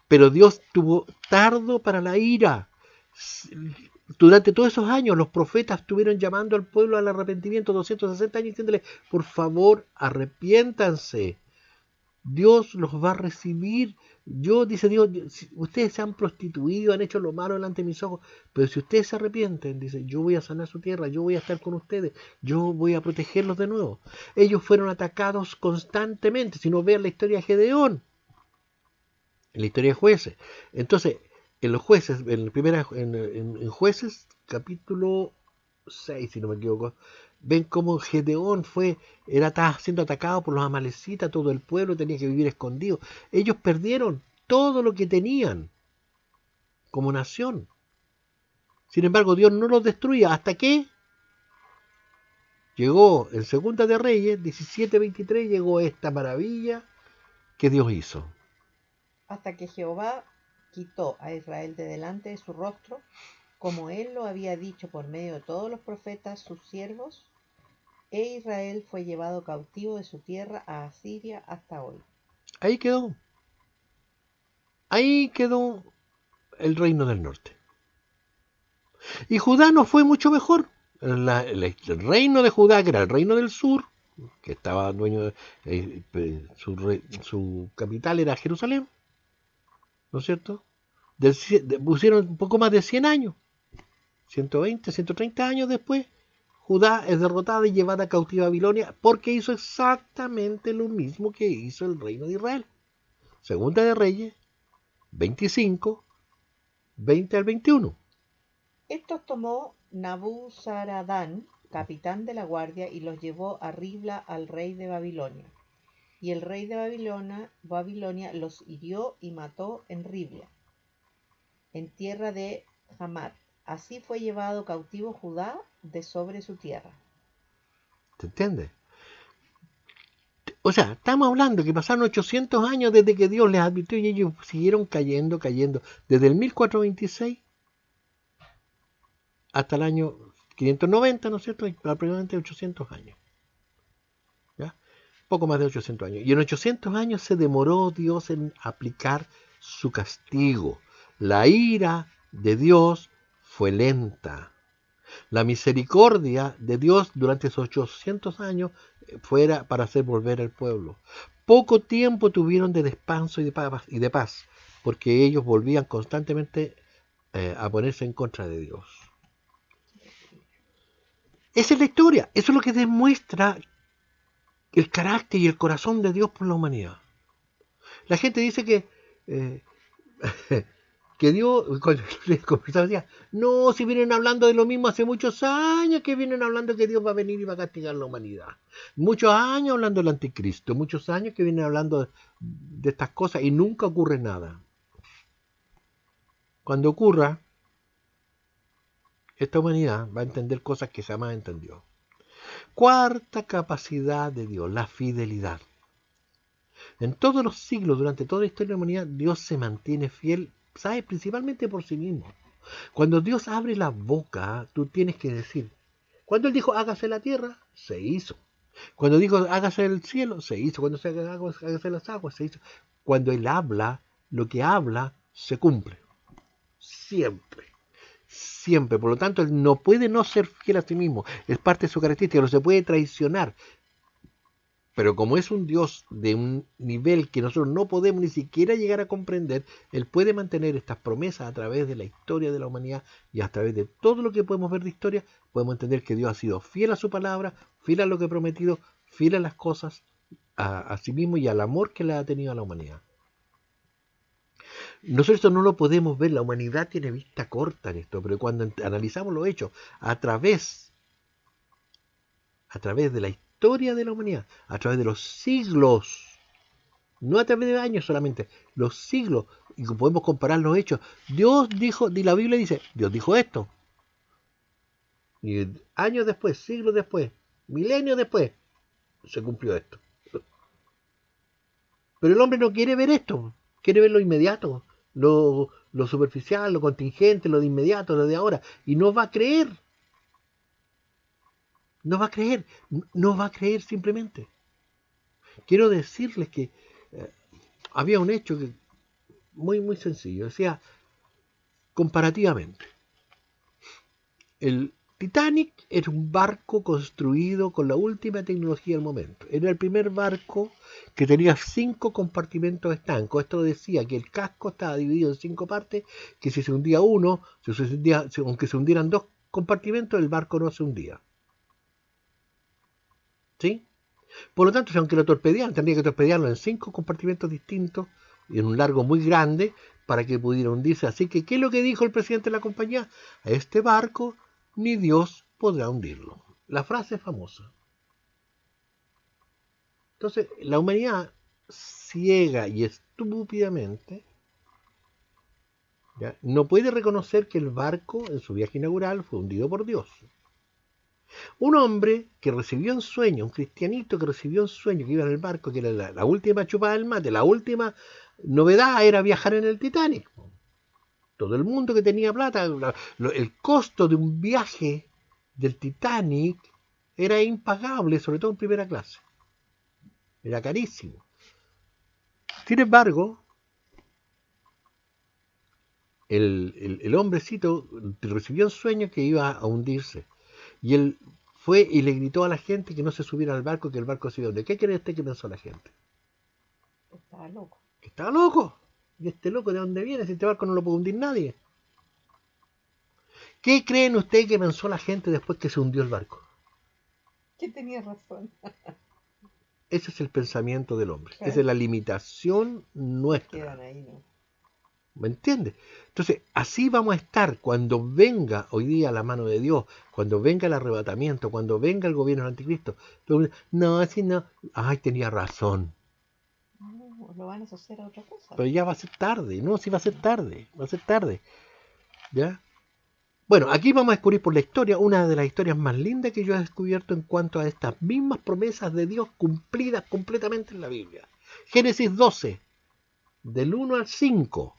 Pero Dios tuvo tardo para la ira. Durante todos esos años los profetas estuvieron llamando al pueblo al arrepentimiento, 260 años, diciéndole, por favor, arrepiéntanse. Dios los va a recibir. Dice Dios, ustedes se han prostituido, han hecho lo malo delante de mis ojos, pero si ustedes se arrepienten, dice, yo voy a sanar su tierra, yo voy a estar con ustedes, yo voy a protegerlos de nuevo. Ellos fueron atacados constantemente. Si no, vean la historia de Gedeón, en la historia de Jueces. Entonces, en los Jueces, en Jueces, capítulo 6, si no me equivoco, ven cómo Gedeón estaba siendo atacado por los amalecitas, todo el pueblo tenía que vivir escondido. Ellos perdieron todo lo que tenían como nación. Sin embargo, Dios no los destruía hasta que llegó en Segunda de Reyes 17:23, llegó esta maravilla que Dios hizo. Hasta que Jehová quitó a Israel de delante de su rostro, como él lo había dicho por medio de todos los profetas, sus siervos, e Israel fue llevado cautivo de su tierra a Asiria hasta hoy. Ahí quedó. Ahí quedó el reino del norte. Y Judá no fue mucho mejor. El reino de Judá, que era el reino del sur, que estaba dueño su capital era Jerusalén, ¿no es cierto? Pusieron un poco más de 100 años, 120, 130 años después, Judá es derrotada y llevada cautiva a Babilonia porque hizo exactamente lo mismo que hizo el reino de Israel. Segunda de Reyes 25, 20 al 21. Estos tomó Nabuzaradán, capitán de la guardia, y los llevó a Ribla al rey de Babilonia. Y el rey de Babilonia los hirió y mató en Ribla, en tierra de Hamat. Así fue llevado cautivo Judá de sobre su tierra. ¿Te entiendes? O sea, estamos hablando que pasaron 800 años desde que Dios les advirtió y ellos siguieron cayendo. Desde el 1426 hasta el año 590, ¿no es cierto? Aproximadamente 800 años. ¿Ya? Poco más de 800 años. Y en 800 años se demoró Dios en aplicar su castigo. La ira de Dios fue lenta. La misericordia de Dios durante esos 800 años fuera para hacer volver al pueblo. Poco tiempo tuvieron de descanso y de paz, porque ellos volvían constantemente a ponerse en contra de Dios. Esa es la historia. Eso es lo que demuestra el carácter y el corazón de Dios por la humanidad. La gente dice que que Dios, cuando les conversaba, decía, no, si vienen hablando de lo mismo hace muchos años que vienen hablando que Dios va a venir y va a castigar la humanidad. Muchos años hablando del anticristo, muchos años que vienen hablando de estas cosas y nunca ocurre nada. Cuando ocurra, esta humanidad va a entender cosas que jamás entendió. Cuarta capacidad de Dios, la fidelidad. En todos los siglos, durante toda la historia de la humanidad, Dios se mantiene fiel, ¿sabes? Principalmente por sí mismo. Cuando Dios abre la boca, tú tienes que decir. Cuando Él dijo, hágase la tierra, se hizo. Cuando dijo, hágase el cielo, se hizo. Cuando se hágase las aguas, se hizo. Cuando Él habla, lo que habla, se cumple. Siempre. Siempre. Por lo tanto, Él no puede no ser fiel a sí mismo. Es parte de su característica. No se puede traicionar. Pero como es un Dios de un nivel que nosotros no podemos ni siquiera llegar a comprender, Él puede mantener estas promesas a través de la historia de la humanidad y a través de todo lo que podemos ver de historia, podemos entender que Dios ha sido fiel a su palabra, fiel a lo que ha prometido, fiel a las cosas, a sí mismo y al amor que le ha tenido a la humanidad. Nosotros esto no lo podemos ver, la humanidad tiene vista corta en esto, pero cuando analizamos los hechos a través de la historia de la humanidad, a través de los siglos, no a través de años solamente, los siglos, y podemos comparar los hechos. Dios dijo, la Biblia dice, Dios dijo esto. Y años después, siglos después, milenios después, se cumplió esto. Pero el hombre no quiere ver esto, quiere ver lo inmediato, lo superficial, lo contingente, lo de inmediato, lo de ahora, y no va a creer. No va a creer, no va a creer simplemente. Quiero decirles que había un hecho que muy sencillo, decía, comparativamente, el Titanic era un barco construido con la última tecnología del momento. Era el primer barco que tenía 5 compartimentos estancos. Esto decía que el casco estaba dividido en 5 partes, que si se hundía uno, aunque se hundieran 2 compartimentos, el barco no se hundía. ¿Sí? Por lo tanto, si aunque lo torpedearan, tendría que torpedearlo en 5 compartimentos distintos y en un largo muy grande para que pudiera hundirse. Así que, ¿qué es lo que dijo el presidente de la compañía? A este barco ni Dios podrá hundirlo. La frase es famosa. Entonces, la humanidad ciega y estúpidamente ¿ya? No puede reconocer que el barco en su viaje inaugural fue hundido por Dios. Un hombre que recibió en sueño, un cristianito que recibió en sueño que iba en el barco, que era la última chupada del mate, la última novedad era viajar en el Titanic. Todo el mundo que tenía plata, el costo de un viaje del Titanic era impagable, sobre todo en primera clase. Era carísimo. Sin embargo, el hombrecito recibió en sueño que iba a hundirse. Y él fue y le gritó a la gente que no se subiera al barco, que el barco se iba a hundir. ¿Qué cree usted que pensó la gente? Estaba loco. Que estaba loco. ¿Y este loco de dónde viene? Si este barco no lo puede hundir nadie. ¿Qué creen ustedes que pensó la gente después que se hundió el barco? Que tenía razón. Ese es el pensamiento del hombre. Claro. Esa es la limitación nuestra. Quedan ahí, ¿no? ¿Me entiendes? Entonces, así vamos a estar cuando venga hoy día la mano de Dios, cuando venga el arrebatamiento, cuando venga el gobierno del anticristo. No, así no. Ay, tenía razón. No, lo van a asociar a otra cosa. Pero ya va a ser tarde. No, sí va a ser tarde. Va a ser tarde. ¿Ya? Bueno, aquí vamos a descubrir por la historia una de las historias más lindas que yo he descubierto en cuanto a estas mismas promesas de Dios cumplidas completamente en la Biblia. Génesis 12, del 1 al 5.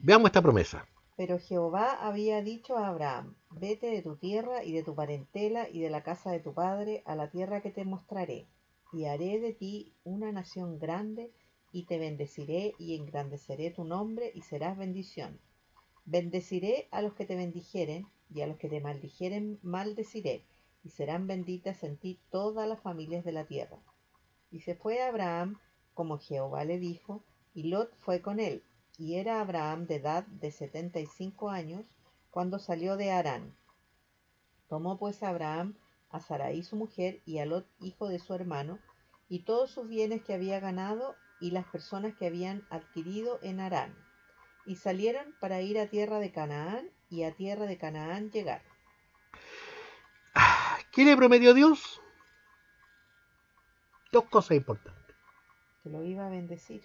Veamos esta promesa. Pero Jehová había dicho a Abraham, vete de tu tierra y de tu parentela y de la casa de tu padre a la tierra que te mostraré, y haré de ti una nación grande, y te bendeciré y engrandeceré tu nombre y serás bendición. Bendeciré a los que te bendijeren, y a los que te maldijeren maldeciré, y serán benditas en ti todas las familias de la tierra. Y se fue Abraham, como Jehová le dijo, y Lot fue con él. Y era Abraham de edad de 75 años cuando salió de Harán. Tomó pues Abraham a Sarai su mujer y a Lot hijo de su hermano, y todos sus bienes que había ganado y las personas que habían adquirido en Harán, Y salieron para ir a tierra de Canaán, y a tierra de Canaán llegaron. ¿Qué le prometió Dios? Dos cosas importantes. Que lo iba a bendecir.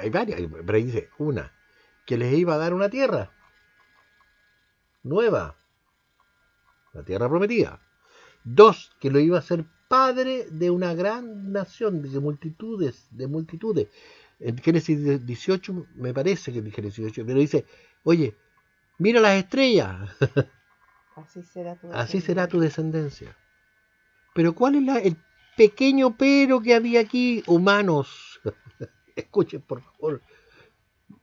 Hay varias, pero ahí dice una, que les iba a dar una tierra nueva, la tierra prometida. Dos, que lo iba a hacer padre de una gran nación, de multitudes, de multitudes. En Génesis 18, me parece que en Génesis 18, pero dice, oye, mira las estrellas, así será tu descendencia. Pero ¿cuál es el pequeño pero que había aquí? Humanos. Escuchen, por favor.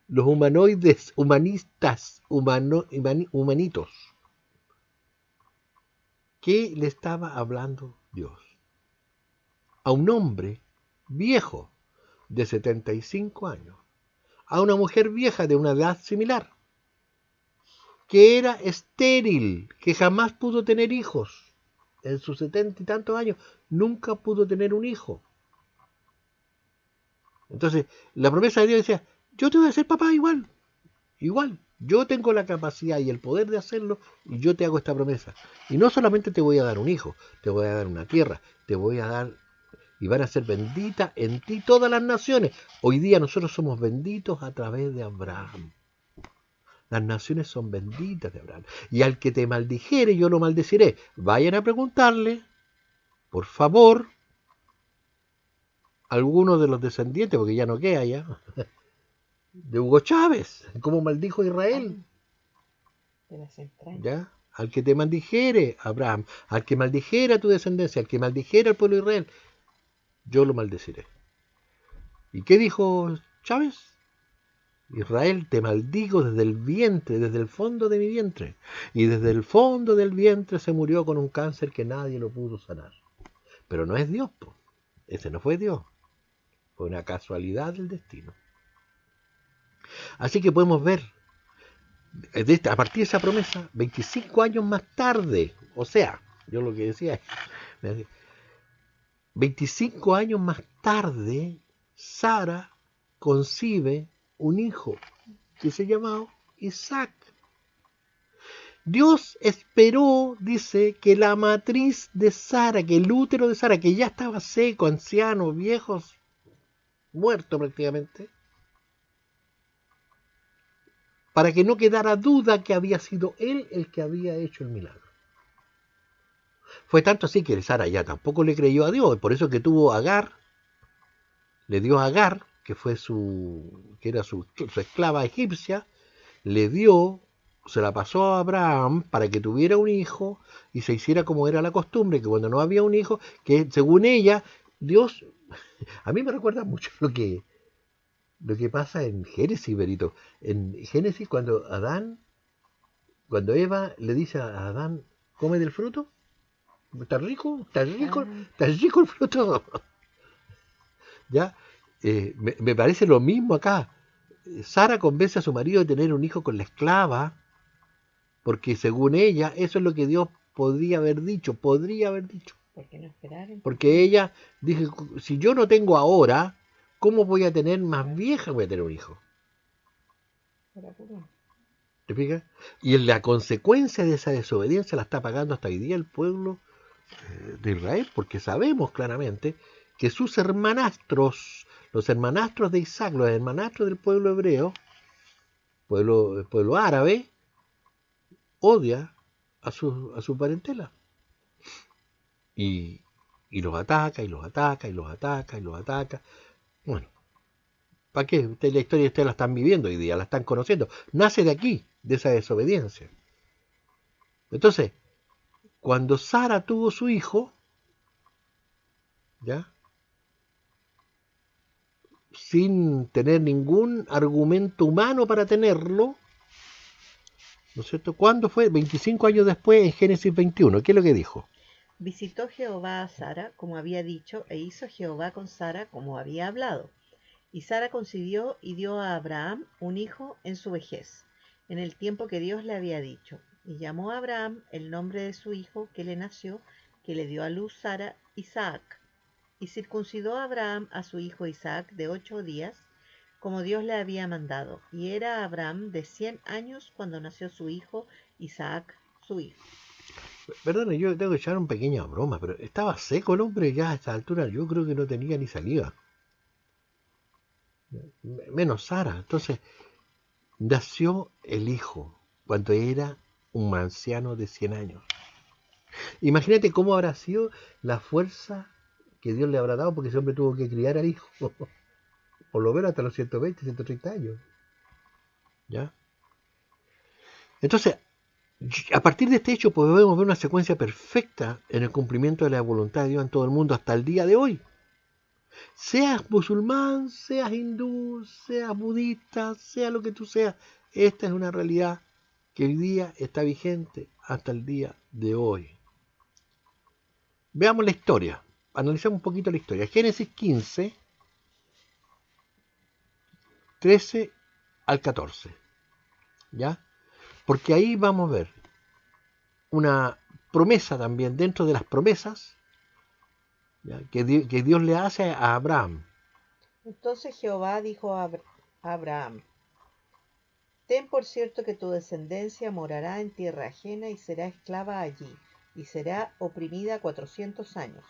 Los humanoides, humanistas, humanitos. ¿Qué le estaba hablando Dios? A un hombre viejo de 75 años, a una mujer vieja de una edad similar, que era estéril, que jamás pudo tener hijos. En sus 70 y tantos años nunca pudo tener un hijo. Entonces, la promesa de Dios decía, yo te voy a hacer papá igual. Yo tengo la capacidad y el poder de hacerlo y yo te hago esta promesa. Y no solamente te voy a dar un hijo, te voy a dar una tierra, te voy a dar y van a ser benditas en ti todas las naciones. Hoy día nosotros somos benditos a través de Abraham. Las naciones son benditas de Abraham. Y al que te maldijere, yo lo maldeciré. Vayan a preguntarle, por favor, a algunos de los descendientes, porque ya no queda ya, de Hugo Chávez, como maldijo Israel. De las entrañas. ¿Ya? Al que te maldijere, Abraham, al que maldijera a tu descendencia, al que maldijera al pueblo de Israel, yo lo maldeciré. ¿Y qué dijo Chávez? Israel, te maldigo desde el vientre, desde el fondo de mi vientre. Y desde el fondo del vientre se murió con un cáncer que nadie lo pudo sanar. Pero no es Dios, po. Ese no fue Dios. Fue una casualidad del destino. Así que podemos ver, a partir de esa promesa, 25 años más tarde, o sea, yo lo que decía es, 25 años más tarde, Sara concibe un hijo que se llamaba Isaac. Dios esperó, dice, que la matriz de Sara, que el útero de Sara, que ya estaba seco, anciano, viejo, muerto prácticamente, para que no quedara duda que había sido él el que había hecho el milagro. Fue tanto así que Sara ya tampoco le creyó a Dios, por eso que tuvo a Agar, le dio a Agar, que era su esclava egipcia, le dio, se la pasó a Abraham para que tuviera un hijo y se hiciera como era la costumbre, que cuando no había un hijo, que según ella, Dios, a mí me recuerda mucho lo que pasa en Génesis, Berito. En Génesis, cuando Eva le dice a Adán, come del fruto, ¿está rico? ¿Está rico? ¿Está rico el fruto? ¿Ya? Me parece lo mismo acá. Sara convence a su marido de tener un hijo con la esclava, porque según ella, eso es lo que Dios podría haber dicho. Porque no esperaron. Porque ella dijo, si yo no tengo ahora, ¿cómo voy a tener más vieja? Voy a tener un hijo. ¿Te fijas? Y la consecuencia de esa desobediencia la está pagando hasta hoy día el pueblo de Israel, porque sabemos claramente que sus hermanastros, los hermanastros de Isaac, los hermanastros del pueblo hebreo, pueblo árabe, odia a su parentela. Y los ataca, y los ataca, y los ataca, y los ataca. Bueno, ¿para qué? La historia ustedes la están viviendo hoy día, la están conociendo. Nace de aquí, de esa desobediencia. Entonces, cuando Sara tuvo su hijo, ¿ya? Sin tener ningún argumento humano para tenerlo, ¿no es cierto? ¿Cuándo fue? 25 años después, en Génesis 21. ¿Qué es lo que dijo? Visitó Jehová a Sara, como había dicho, e hizo Jehová con Sara, como había hablado. Y Sara concibió y dio a Abraham un hijo en su vejez, en el tiempo que Dios le había dicho. Y llamó a Abraham el nombre de su hijo que le nació, que le dio a luz Sara, Isaac. Y circuncidó a Abraham a su hijo Isaac de 8 días, como Dios le había mandado. Y era Abraham de 100 años cuando nació su hijo Isaac, su hijo. Perdón, yo tengo que echar una pequeña broma, pero estaba seco el hombre ya a esta altura. Yo creo que no tenía ni saliva. Menos Sara. Entonces, nació el hijo cuando era un anciano de 100 años. Imagínate cómo habrá sido la fuerza que Dios le habrá dado porque ese hombre tuvo que criar al hijo. Por lo menos hasta los 120, 130 años. ¿Ya? Entonces, a partir de este hecho podemos ver una secuencia perfecta en el cumplimiento de la voluntad de Dios en todo el mundo hasta el día de hoy. Seas musulmán, seas hindú, seas budista, sea lo que tú seas, esta es una realidad que hoy día está vigente hasta el día de hoy. Veamos la historia, analicemos un poquito la historia. Génesis 15, 13 al 14, ¿ya? Porque ahí vamos a ver una promesa también dentro de las promesas, ¿ya? Que Dios le hace a Abraham. Entonces Jehová dijo a Abraham: Ten por cierto que tu descendencia morará en tierra ajena y será esclava allí, y será oprimida 400 años.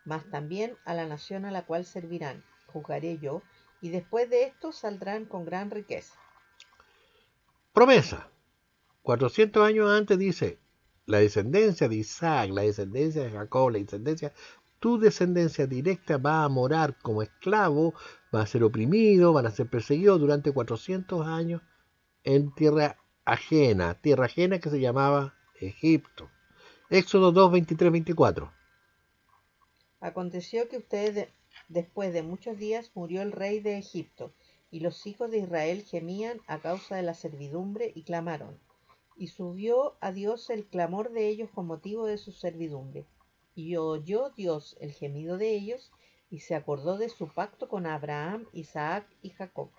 Mas también a la nación a la cual servirán, juzgaré yo, y después de esto saldrán con gran riqueza. Promesa. 400 años antes dice, la descendencia de Isaac, la descendencia de Jacob, tu descendencia directa va a morar como esclavo, va a ser oprimido, van a ser perseguidos durante 400 años en tierra ajena que se llamaba Egipto. Éxodo 2, 23, 24. Aconteció que después de muchos días murió el rey de Egipto, y los hijos de Israel gemían a causa de la servidumbre y clamaron. Y subió a Dios el clamor de ellos con motivo de su servidumbre. Y oyó Dios el gemido de ellos, y se acordó de su pacto con Abraham, Isaac y Jacob.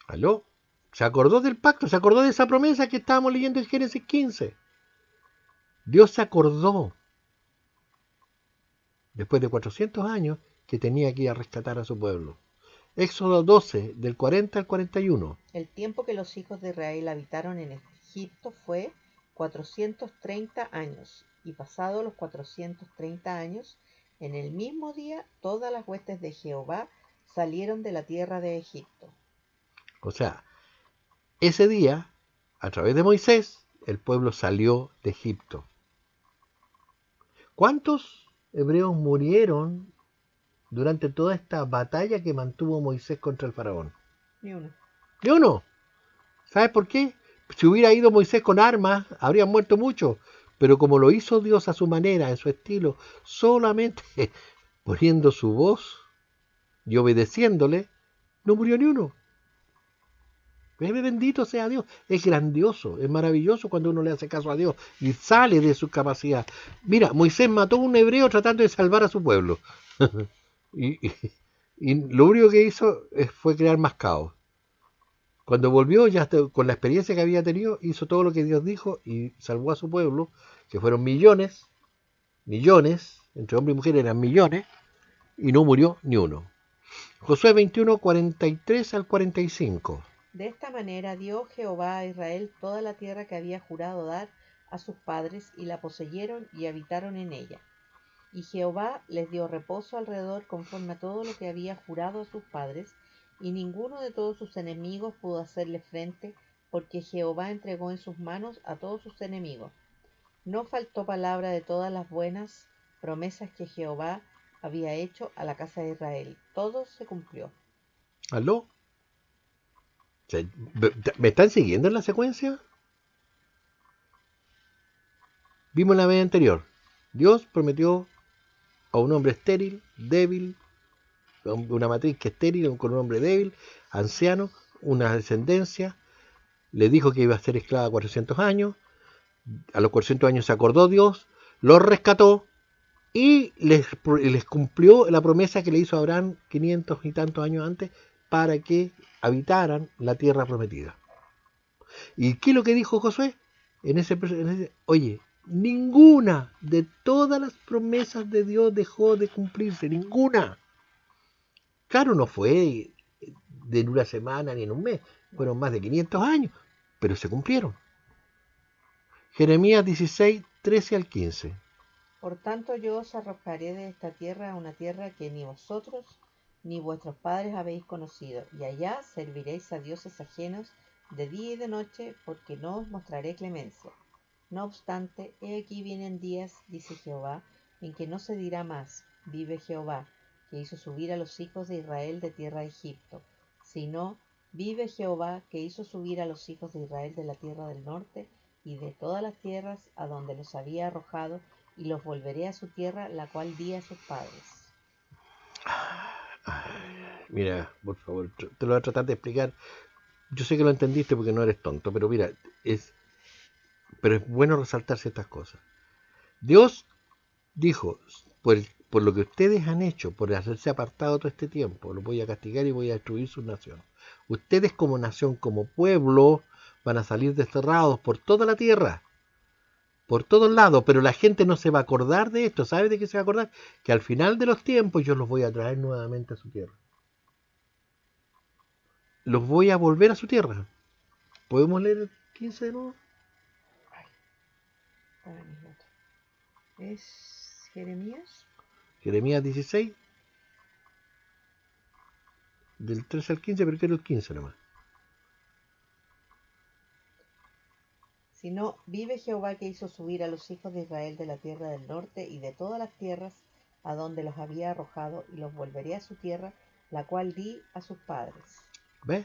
¿Aló? Se acordó del pacto, se acordó de esa promesa que estábamos leyendo en Génesis 15. Dios se acordó, después de 400 años, que tenía que ir a rescatar a su pueblo. Éxodo 12, del 40 al 41. El tiempo que los hijos de Israel habitaron en Egipto fue 430 años, y pasados los 430 años, en el mismo día todas las huestes de Jehová salieron de la tierra de Egipto. O sea, ese día, a través de Moisés, el pueblo salió de Egipto. ¿Cuántos hebreos murieron durante toda esta batalla que mantuvo Moisés contra el faraón? Ni uno. Ni uno. ¿Sabes por qué? Si hubiera ido Moisés con armas, habrían muerto muchos. Pero como lo hizo Dios a su manera, en su estilo, solamente poniendo su voz y obedeciéndole, no murió ni uno. Bendito sea Dios. Es grandioso, es maravilloso cuando uno le hace caso a Dios y sale de su capacidad. Mira, Moisés mató a un hebreo tratando de salvar a su pueblo. y lo único que hizo fue crear más caos. Cuando volvió, ya con la experiencia que había tenido, hizo todo lo que Dios dijo y salvó a su pueblo, que fueron millones, entre hombre y mujer eran millones, y no murió ni uno. Josué 21, 43 al 45. De esta manera dio Jehová a Israel toda la tierra que había jurado dar a sus padres, y la poseyeron y habitaron en ella. Y Jehová les dio reposo alrededor conforme a todo lo que había jurado a sus padres, y ninguno de todos sus enemigos pudo hacerle frente, porque Jehová entregó en sus manos a todos sus enemigos. No faltó palabra de todas las buenas promesas que Jehová había hecho a la casa de Israel. Todo se cumplió. ¿Aló? ¿Me están siguiendo en la secuencia? Vimos la vez anterior. Dios prometió a un hombre estéril, débil, una matriz que es estéril, con un hombre débil, anciano, una descendencia. Le dijo que iba a ser esclava 400 años. A los 400 años se acordó Dios, los rescató y les cumplió la promesa que le hizo a Abraham 500 y tantos años antes para que habitaran la tierra prometida. ¿Y qué es lo que dijo Josué? Oye, ninguna de todas las promesas de Dios dejó de cumplirse, ninguna. Claro, no fue de una semana ni en un mes, fueron más de 500 años, pero se cumplieron. Jeremías 16, 13 al 15. Por tanto yo os arrojaré de esta tierra a una tierra que ni vosotros ni vuestros padres habéis conocido, y allá serviréis a dioses ajenos de día y de noche, porque no os mostraré clemencia. No obstante, he aquí vienen días, dice Jehová, en que no se dirá más, vive Jehová, que hizo subir a los hijos de Israel de tierra de Egipto, sino, vive Jehová, que hizo subir a los hijos de Israel de la tierra del norte y de todas las tierras a donde los había arrojado, y los volveré a su tierra, la cual di a sus padres. Mira, por favor, te lo voy a tratar de explicar. Yo sé que lo entendiste porque no eres tonto, pero mira, pero es bueno resaltar ciertas cosas. Dios dijo, por lo que ustedes han hecho, por haberse apartado todo este tiempo, los voy a castigar y voy a destruir su nación. Ustedes como nación, como pueblo, van a salir desterrados por toda la tierra, por todos lados, pero la gente no se va a acordar de esto. ¿Sabe de qué se va a acordar? Que al final de los tiempos yo los voy a traer nuevamente a su tierra. Los voy a volver a su tierra. ¿Podemos leer el 15 de nuevo? ¿Es Jeremías? Jeremías 16, del 13 al 15, pero quiero el 15 nomás. Si no, vive Jehová, que hizo subir a los hijos de Israel de la tierra del norte y de todas las tierras a donde los había arrojado, y los volveré a su tierra, la cual di a sus padres. ¿Ves?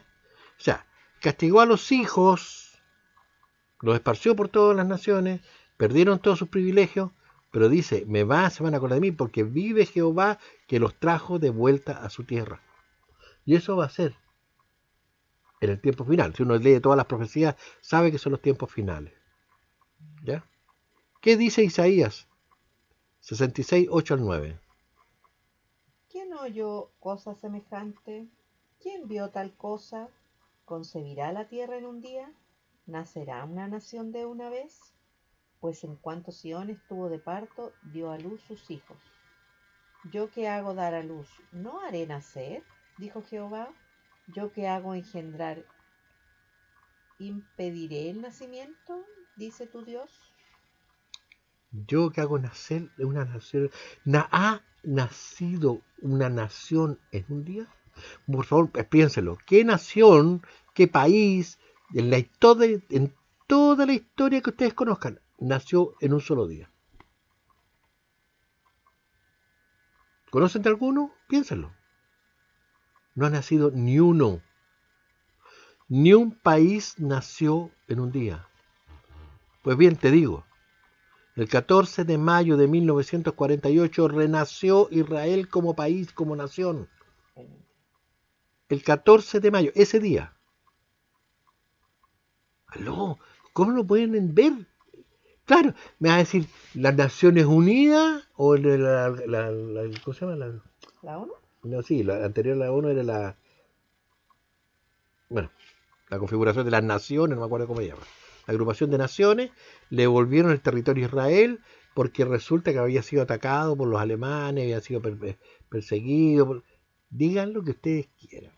O sea, castigó a los hijos, los esparció por todas las naciones, perdieron todos sus privilegios, pero dice, se van a acordar de mí, porque vive Jehová que los trajo de vuelta a su tierra. Y eso va a ser en el tiempo final. Si uno lee todas las profecías, sabe que son los tiempos finales. ¿Ya? ¿Qué dice Isaías 66, 8 al 9? ¿Quién oyó cosa semejante? ¿Quién vio tal cosa? ¿Concebirá la tierra en un día? ¿Nacerá una nación de una vez? Pues en cuanto Sión estuvo de parto, dio a luz sus hijos. Yo que hago dar a luz, ¿no haré nacer? Dijo Jehová. Yo que hago engendrar, ¿impediré el nacimiento? Dice tu Dios. Yo que hago nacer una nación. ¿Ha nacido una nación en un día? Por favor, piénselo. ¿Qué nación, qué país, en toda la historia que ustedes conozcan, nació en un solo día? ¿Conocen de alguno? Piénsenlo. No ha nacido ni uno. Ni un país nació en un día. Pues bien, te digo, el 14 de mayo de 1948 renació Israel como país, como nación. El 14 de mayo, ese día. ¿Aló? ¿Cómo lo pueden ver? Claro, me va a decir, ¿las Naciones Unidas o ¿cómo se llama? ¿La ONU? No, sí, la anterior a la ONU era bueno, la configuración de las naciones, no me acuerdo cómo se llama. La agrupación de naciones le volvieron el territorio a Israel porque resulta que había sido atacado por los alemanes, había sido perseguido. Digan lo que ustedes quieran,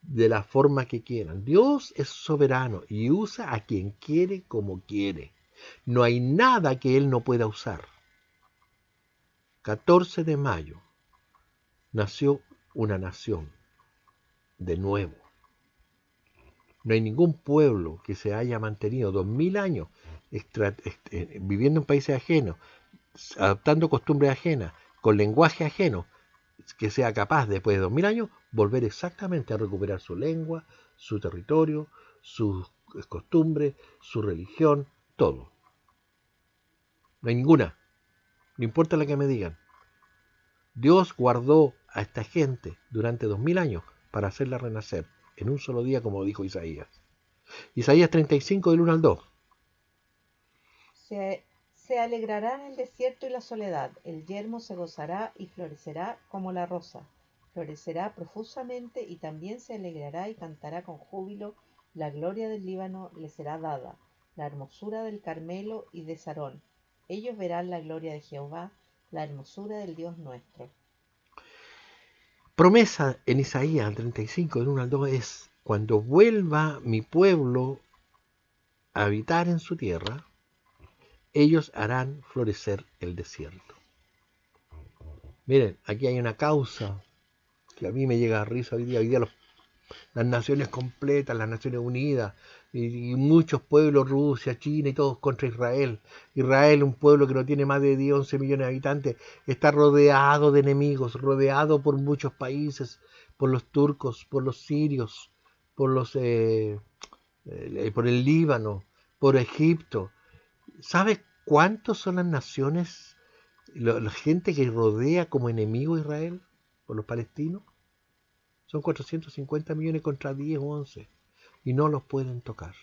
de la forma que quieran. Dios es soberano y usa a quien quiere como quiere. No hay nada que Él no pueda usar. 14 de mayo nació una nación de nuevo. No hay ningún pueblo que se haya mantenido 2000 años viviendo en países ajenos, adoptando costumbres ajenas, con lenguaje ajeno, que sea capaz después de 2000 años volver exactamente a recuperar su lengua, su territorio, sus costumbres, su religión, todo. No hay ninguna, no importa la que me digan. Dios guardó a esta gente durante 2000 años para hacerla renacer en un solo día, como dijo Isaías. Isaías 35 del 1 al 2. Se alegrará en el desierto y la soledad, el yermo se gozará y florecerá como la rosa, florecerá profusamente y también se alegrará y cantará con júbilo, la gloria del Líbano le será dada, la hermosura del Carmelo y de Sarón. Ellos verán la gloria de Jehová, la hermosura del Dios nuestro. promesa en Isaías 35, del 1 al 2 es: cuando vuelva mi pueblo a habitar en su tierra, ellos harán florecer el desierto. Miren, aquí hay una causa que a mí me llega a risa hoy día. Las naciones completas, las Naciones Unidas, y muchos pueblos, Rusia, China y todos contra Israel. Israel, un pueblo que no tiene más de 10, 11 millones de habitantes, está rodeado de enemigos, rodeado por muchos países, por los turcos, por los sirios, por por el Líbano, por Egipto. ¿Sabes cuántos son las naciones, la gente que rodea como enemigo a Israel, por los palestinos? Son 450 millones contra 10 o 11. Y no los pueden tocar.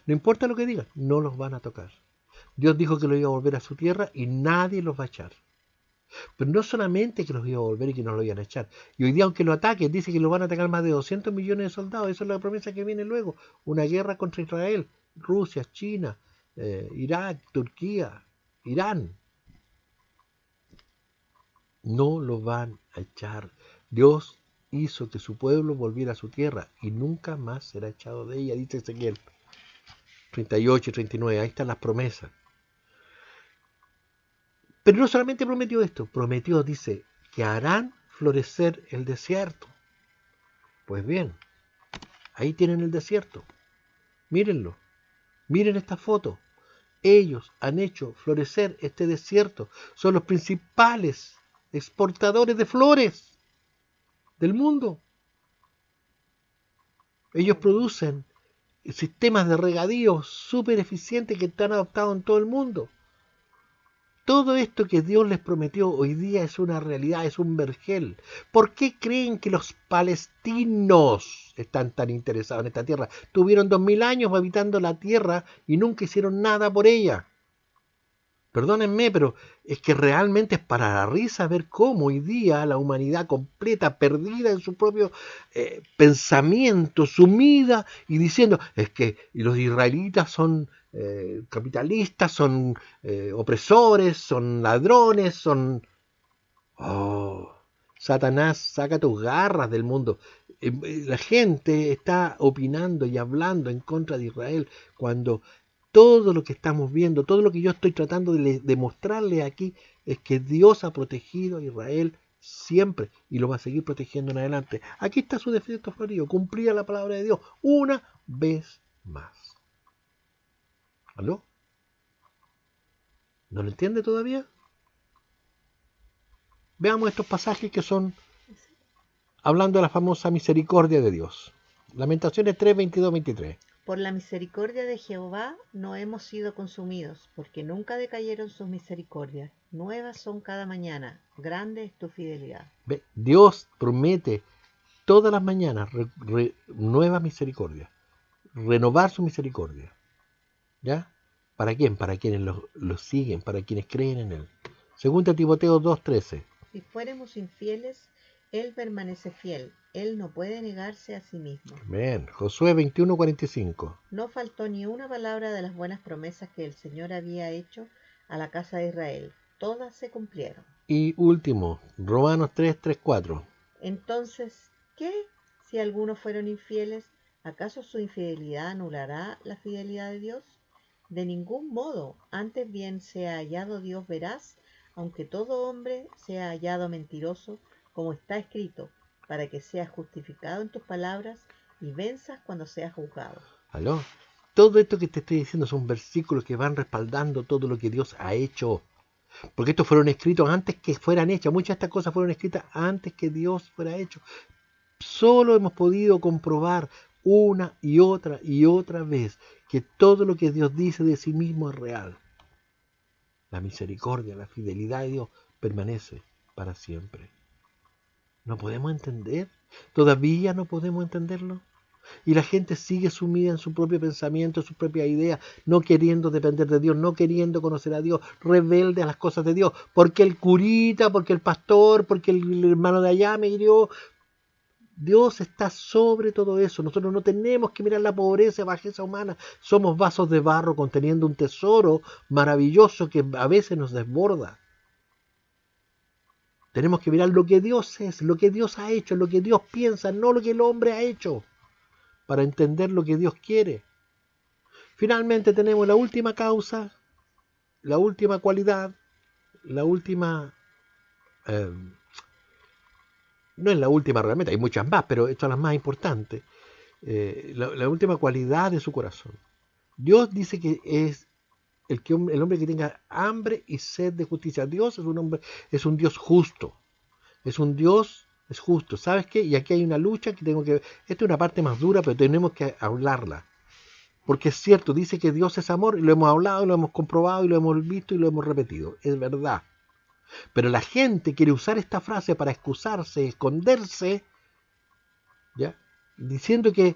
No importa lo que digan, no los van a tocar. Dios dijo que los iba a volver a su tierra y nadie los va a echar. Pero no solamente que los iba a volver y que no los iban a echar. Y hoy día, aunque lo ataquen, dice que lo van a atacar más de 200 millones de soldados. Esa es la promesa que viene luego. Una guerra contra Israel. Rusia, China, Irak, Turquía, Irán. No lo van a echar. Dios hizo que su pueblo volviera a su tierra y nunca más será echado de ella, dice Ezequiel 38 y 39. Ahí están las promesas. Pero no solamente prometió esto, prometió, dice, que harán florecer el desierto. Pues bien, ahí tienen el desierto. Mírenlo. Miren esta foto. Ellos han hecho florecer este desierto. Son los principales exportadores de flores del mundo. Ellos producen sistemas de regadío súper eficientes que están adoptados en todo el mundo. Todo esto que Dios les prometió hoy día es una realidad, es un vergel. ¿Por qué creen que los palestinos están tan interesados en esta tierra? Tuvieron 2000 años habitando la tierra y nunca hicieron nada por ella. Perdónenme, pero es que realmente es para la risa ver cómo hoy día la humanidad completa, perdida en su propio pensamiento, sumida y diciendo, es que los israelitas son capitalistas, son opresores, son ladrones, son... Oh, Satanás, saca tus garras del mundo. La gente está opinando y hablando en contra de Israel cuando... Todo lo que estamos viendo, todo lo que yo estoy tratando de mostrarle aquí es que Dios ha protegido a Israel siempre y lo va a seguir protegiendo en adelante. Aquí está su desierto florido, cumplía la palabra de Dios una vez más. ¿Aló? ¿No lo entiende todavía? Veamos estos pasajes que son hablando de la famosa misericordia de Dios. Lamentaciones 3, 22, 23. Por la misericordia de Jehová no hemos sido consumidos, porque nunca decayeron sus misericordias. Nuevas son cada mañana, grande es tu fidelidad. ¿Ve? Dios promete todas las mañanas nueva misericordia, renovar su misericordia. ¿Ya? ¿Para quién? Para quienes lo siguen, para quienes creen en Él. Segunda Timoteo 2:13. Si fuéramos infieles, Él permanece fiel. Él no puede negarse a sí mismo. Amén. Josué 21:45. No faltó ni una palabra de las buenas promesas que el Señor había hecho a la casa de Israel. Todas se cumplieron. Y último, Romanos 3:4. Entonces, ¿qué si algunos fueron infieles? ¿Acaso su infidelidad anulará la fidelidad de Dios? De ningún modo. Antes bien sea hallado Dios veraz, aunque todo hombre sea hallado mentiroso, como está escrito, para que seas justificado en tus palabras y venzas cuando seas juzgado. ¿Aló? Todo esto que te estoy diciendo son versículos que van respaldando todo lo que Dios ha hecho. Porque estos fueron escritos antes que fueran hechas. Muchas de estas cosas fueron escritas antes que Dios fuera hecho. Solo hemos podido comprobar una y otra vez que todo lo que Dios dice de sí mismo es real. La misericordia, la fidelidad de Dios permanece para siempre. ¿No podemos entender? ¿Todavía no podemos entenderlo? Y la gente sigue sumida en su propio pensamiento, en sus propias ideas, no queriendo depender de Dios, no queriendo conocer a Dios, rebelde a las cosas de Dios, porque el curita, porque el pastor, porque el hermano de allá me hirió. Dios está sobre todo eso. Nosotros no tenemos que mirar la pobreza, bajeza humana. Somos vasos de barro conteniendo un tesoro maravilloso que a veces nos desborda. Tenemos que mirar lo que Dios es, lo que Dios ha hecho, lo que Dios piensa, no lo que el hombre ha hecho, para entender lo que Dios quiere. Finalmente tenemos la última causa, la última cualidad, la última... no es la última realmente, hay muchas más, pero estas son las más importantes. La última cualidad de su corazón. Dios dice que es el hombre que tenga hambre y sed de justicia. Dios es un Dios justo. Es justo. ¿Sabes qué? Y aquí hay una lucha que tengo que ver. Esta es una parte más dura, pero tenemos que hablarla. Porque es cierto, dice que Dios es amor, y lo hemos hablado, lo hemos comprobado, y lo hemos visto, y lo hemos repetido. Es verdad. Pero la gente quiere usar esta frase para excusarse, esconderse, ¿ya? Diciendo que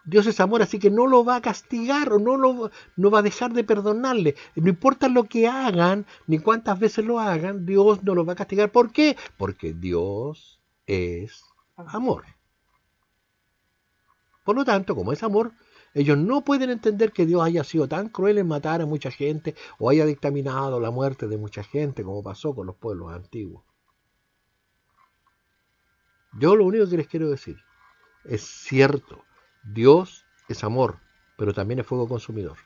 Dios es amor, así que no lo va a castigar o no va a dejar de perdonarle. No importa lo que hagan, ni cuántas veces lo hagan, Dios no lo va a castigar. ¿Por qué? Porque Dios es amor. Por lo tanto, como es amor, ellos no pueden entender que Dios haya sido tan cruel en matar a mucha gente o haya dictaminado la muerte de mucha gente, como pasó con los pueblos antiguos. Yo lo único que les quiero decir, es cierto, Dios es amor, pero también es fuego consumidor.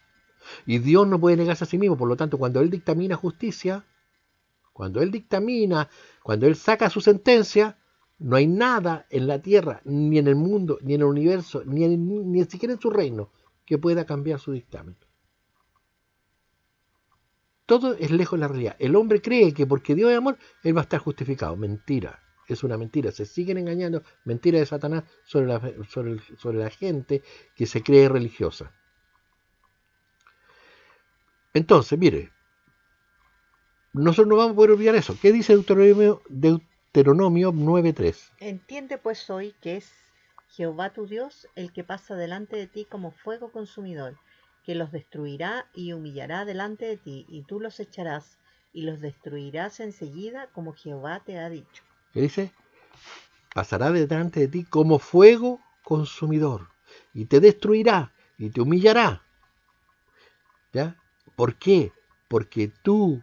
Y Dios no puede negarse a sí mismo, por lo tanto, cuando Él dictamina justicia, cuando Él saca su sentencia, no hay nada en la tierra, ni en el mundo, ni en el universo, ni siquiera en su reino, que pueda cambiar su dictamen. Todo es lejos de la realidad. El hombre cree que porque Dios es amor, Él va a estar justificado. Mentira. Es una mentira. Se siguen engañando. Mentira de Satanás sobre la gente que se cree religiosa. Entonces, mire, nosotros no vamos a poder olvidar eso. ¿Qué dice Deuteronomio 9:3? Entiende pues hoy que es Jehová tu Dios el que pasa delante de ti como fuego consumidor, que los destruirá y humillará delante de ti, y tú los echarás y los destruirás enseguida, como Jehová te ha dicho. ¿Qué dice? Pasará delante de ti como fuego consumidor, y te destruirá y te humillará. ¿Ya? ¿Por qué? Porque tú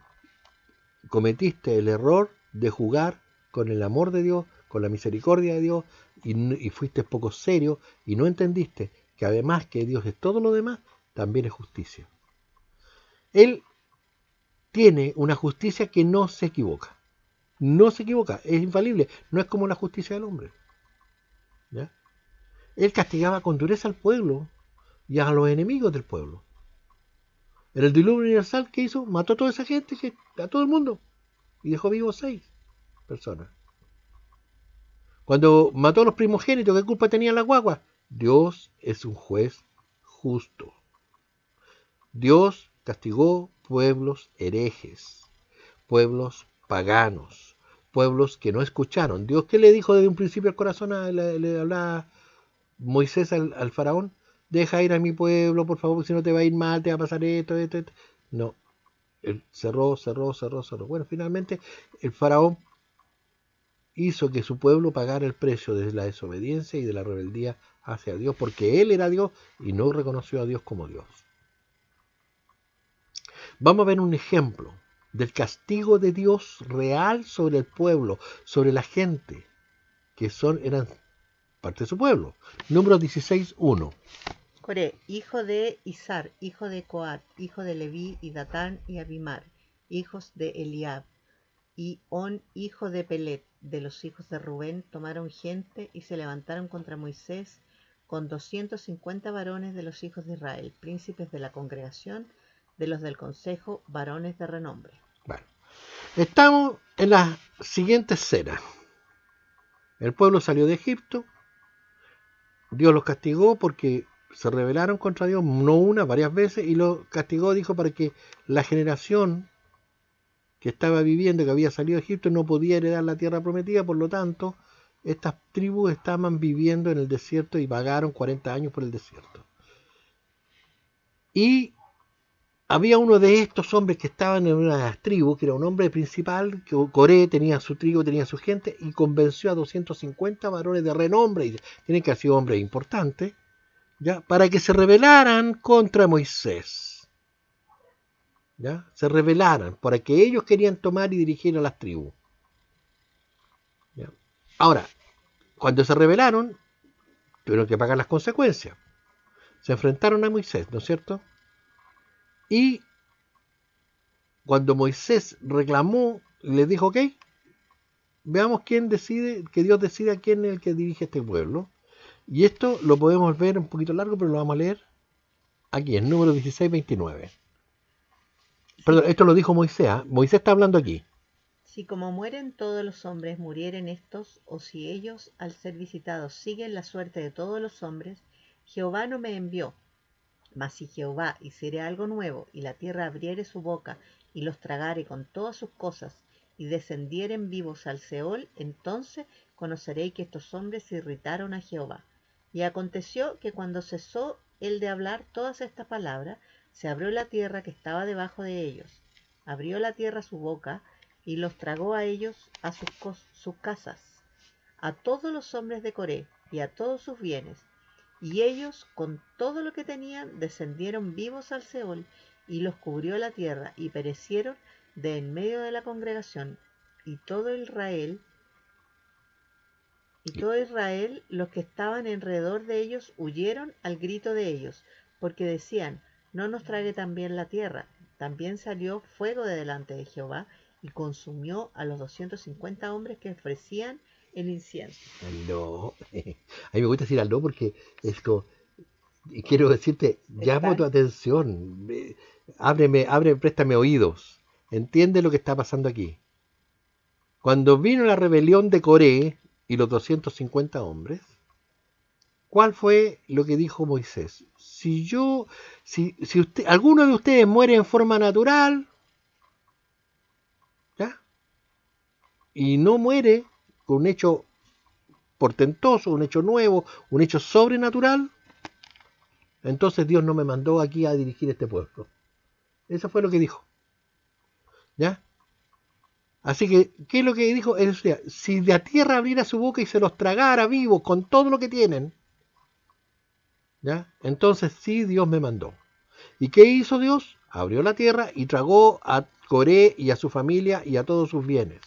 cometiste el error de jugar con el amor de Dios, con la misericordia de Dios, y fuiste poco serio y no entendiste que además que Dios es todo lo demás, también es justicia. Él tiene una justicia que no se equivoca. No se equivoca, es infalible. No es como la justicia del hombre. ¿Ya? Él castigaba con dureza al pueblo y a los enemigos del pueblo. En el diluvio universal, ¿qué hizo? Mató a toda esa gente, a todo el mundo, y dejó vivos 6 personas. Cuando mató a los primogénitos, ¿qué culpa tenían las guaguas? Dios es un juez justo. Dios castigó pueblos herejes, pueblos paganos, pueblos que no escucharon. Dios, ¿qué le dijo desde un principio al corazón? Le hablaba Moisés al faraón: deja ir a mi pueblo, por favor, porque si no te va a ir mal, te va a pasar esto. No, él cerró. Bueno, finalmente el faraón hizo que su pueblo pagara el precio de la desobediencia y de la rebeldía hacia Dios, porque él era Dios y no reconoció a Dios como Dios. Vamos a ver un ejemplo del castigo de Dios real sobre el pueblo, sobre la gente que eran parte de su pueblo. Número 16:1. Coré, hijo de Izar, hijo de Coat, hijo de Leví, y Datán y Abimar, hijos de Eliab, y On, hijo de Pelet, de los hijos de Rubén, tomaron gente y se levantaron contra Moisés con 250 varones de los hijos de Israel, príncipes de la congregación, de los del consejo, varones de renombre. Bueno, estamos en la siguiente escena. El pueblo salió de Egipto, Dios los castigó porque se rebelaron contra Dios, no una, varias veces, y los castigó, dijo, para que la generación que estaba viviendo, que había salido de Egipto, no podía heredar la tierra prometida. Por lo tanto, estas tribus estaban viviendo en el desierto y vagaron 40 años por el desierto. Y había uno de estos hombres que estaban en una de las tribus, que era un hombre principal, que Coré tenía su tribu, tenía su gente, y convenció a 250 varones de renombre, y tienen que haber sido hombres importantes, ¿ya? Para que se rebelaran contra Moisés. ¿Ya? Se rebelaran, para que ellos querían tomar y dirigir a las tribus. Ahora, cuando se rebelaron, tuvieron que pagar las consecuencias. Se enfrentaron a Moisés, ¿no es cierto? Y cuando Moisés reclamó, les dijo, ok, veamos quién decide, que Dios decida quién es el que dirige este pueblo. Y esto lo podemos ver un poquito largo, pero lo vamos a leer aquí, en número 16:29. Perdón, esto lo dijo Moisés, ¿eh? Moisés está hablando aquí. Si como mueren todos los hombres murieren estos, o si ellos al ser visitados siguen la suerte de todos los hombres, Jehová no me envió. Mas si Jehová hiciere algo nuevo, y la tierra abriere su boca, y los tragare con todas sus cosas, y descendieren vivos al Seol, entonces conoceréis que estos hombres se irritaron a Jehová. Y aconteció que cuando cesó él de hablar todas estas palabras, se abrió la tierra que estaba debajo de ellos. Abrió la tierra su boca, y los tragó a ellos a sus casas, a todos los hombres de Coré, y a todos sus bienes. Y ellos, con todo lo que tenían, descendieron vivos al Seol, y los cubrió la tierra, y perecieron de en medio de la congregación. Y todo Israel, los que estaban alrededor de ellos, huyeron al grito de ellos, porque decían, no nos trague también la tierra. También salió fuego de delante de Jehová, y consumió a los 250 hombres que ofrecían el incienso. Aló. A mí me gusta decir aló porque es como, quiero decirte, llamo tu atención, préstame oídos, entiende lo que está pasando aquí. Cuando vino la rebelión de Coré y los 250 hombres, ¿cuál fue lo que dijo Moisés? Si alguno de ustedes muere en forma natural, ¿ya? Y no muere con un hecho portentoso, un hecho nuevo, un hecho sobrenatural, entonces Dios no me mandó aquí a dirigir este pueblo. Eso fue lo que dijo. ¿Ya? Así que, ¿qué es lo que dijo? Si la tierra abriera su boca y se los tragara vivos con todo lo que tienen, ¿ya? Entonces sí, Dios me mandó. ¿Y qué hizo Dios? Abrió la tierra y tragó a Coré y a su familia y a todos sus bienes.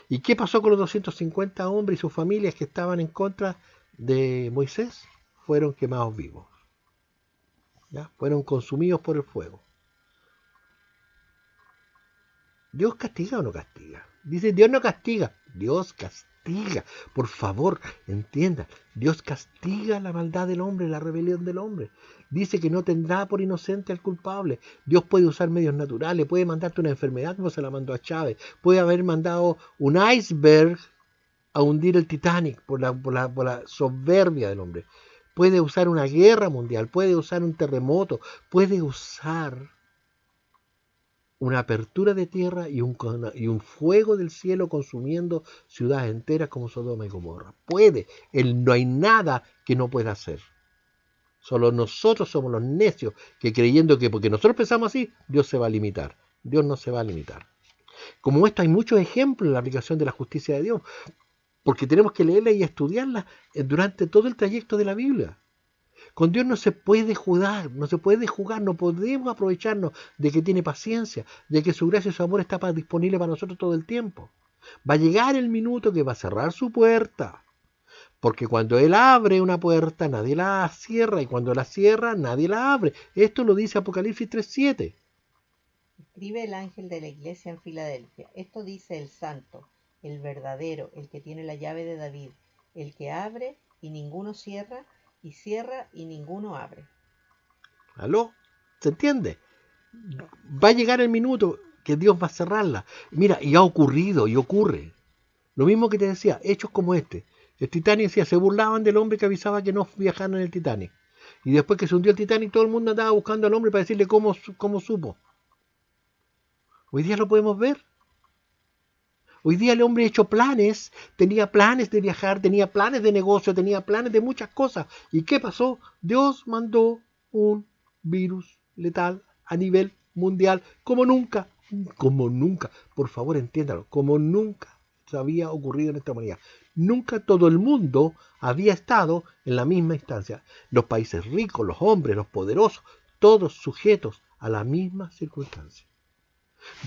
¿Y qué pasó con los 250 hombres y sus familias que estaban en contra de Moisés? Fueron quemados vivos. ¿Ya? Fueron consumidos por el fuego. ¿Dios castiga o no castiga? Dice, Dios no castiga, Dios castiga. Por favor, entienda, Dios castiga la maldad del hombre, la rebelión del hombre. Dice que no tendrá por inocente al culpable. Dios puede usar medios naturales, puede mandarte una enfermedad como se la mandó a Chávez, puede haber mandado un iceberg a hundir el Titanic por la soberbia del hombre. Puede usar una guerra mundial, puede usar un terremoto, puede usar una apertura de tierra y un fuego del cielo consumiendo ciudades enteras como Sodoma y Gomorra. Puede, no hay nada que no pueda hacer. Solo nosotros somos los necios que creyendo que porque nosotros pensamos así, Dios se va a limitar. Dios no se va a limitar. Como esto hay muchos ejemplos en la aplicación de la justicia de Dios, porque tenemos que leerla y estudiarla durante todo el trayecto de la Biblia. Con Dios no se puede jugar, no podemos aprovecharnos de que tiene paciencia, de que su gracia y su amor está disponible para nosotros todo el tiempo. Va a llegar el minuto que va a cerrar su puerta, porque cuando Él abre una puerta, nadie la cierra, y cuando la cierra, nadie la abre. Esto lo dice Apocalipsis 3:7. Escribe el ángel de la iglesia en Filadelfia. Esto dice el santo, el verdadero, el que tiene la llave de David, el que abre y ninguno cierra, y cierra y ninguno abre. ¿Aló? ¿Se entiende? Va a llegar el minuto que Dios va a cerrarla. Mira, y ha ocurrido y ocurre. Lo mismo que te decía, hechos como este. El Titanic decía, se burlaban del hombre que avisaba que no viajaran en el Titanic. Y después que se hundió el Titanic, todo el mundo andaba buscando al hombre para decirle cómo supo. Hoy día lo podemos ver. Hoy día el hombre ha hecho planes, tenía planes de viajar, tenía planes de negocio, tenía planes de muchas cosas. ¿Y qué pasó? Dios mandó un virus letal a nivel mundial como nunca, por favor entiéndalo, como nunca se había ocurrido en esta humanidad. Nunca todo el mundo había estado en la misma instancia. Los países ricos, los hombres, los poderosos, todos sujetos a la misma circunstancia.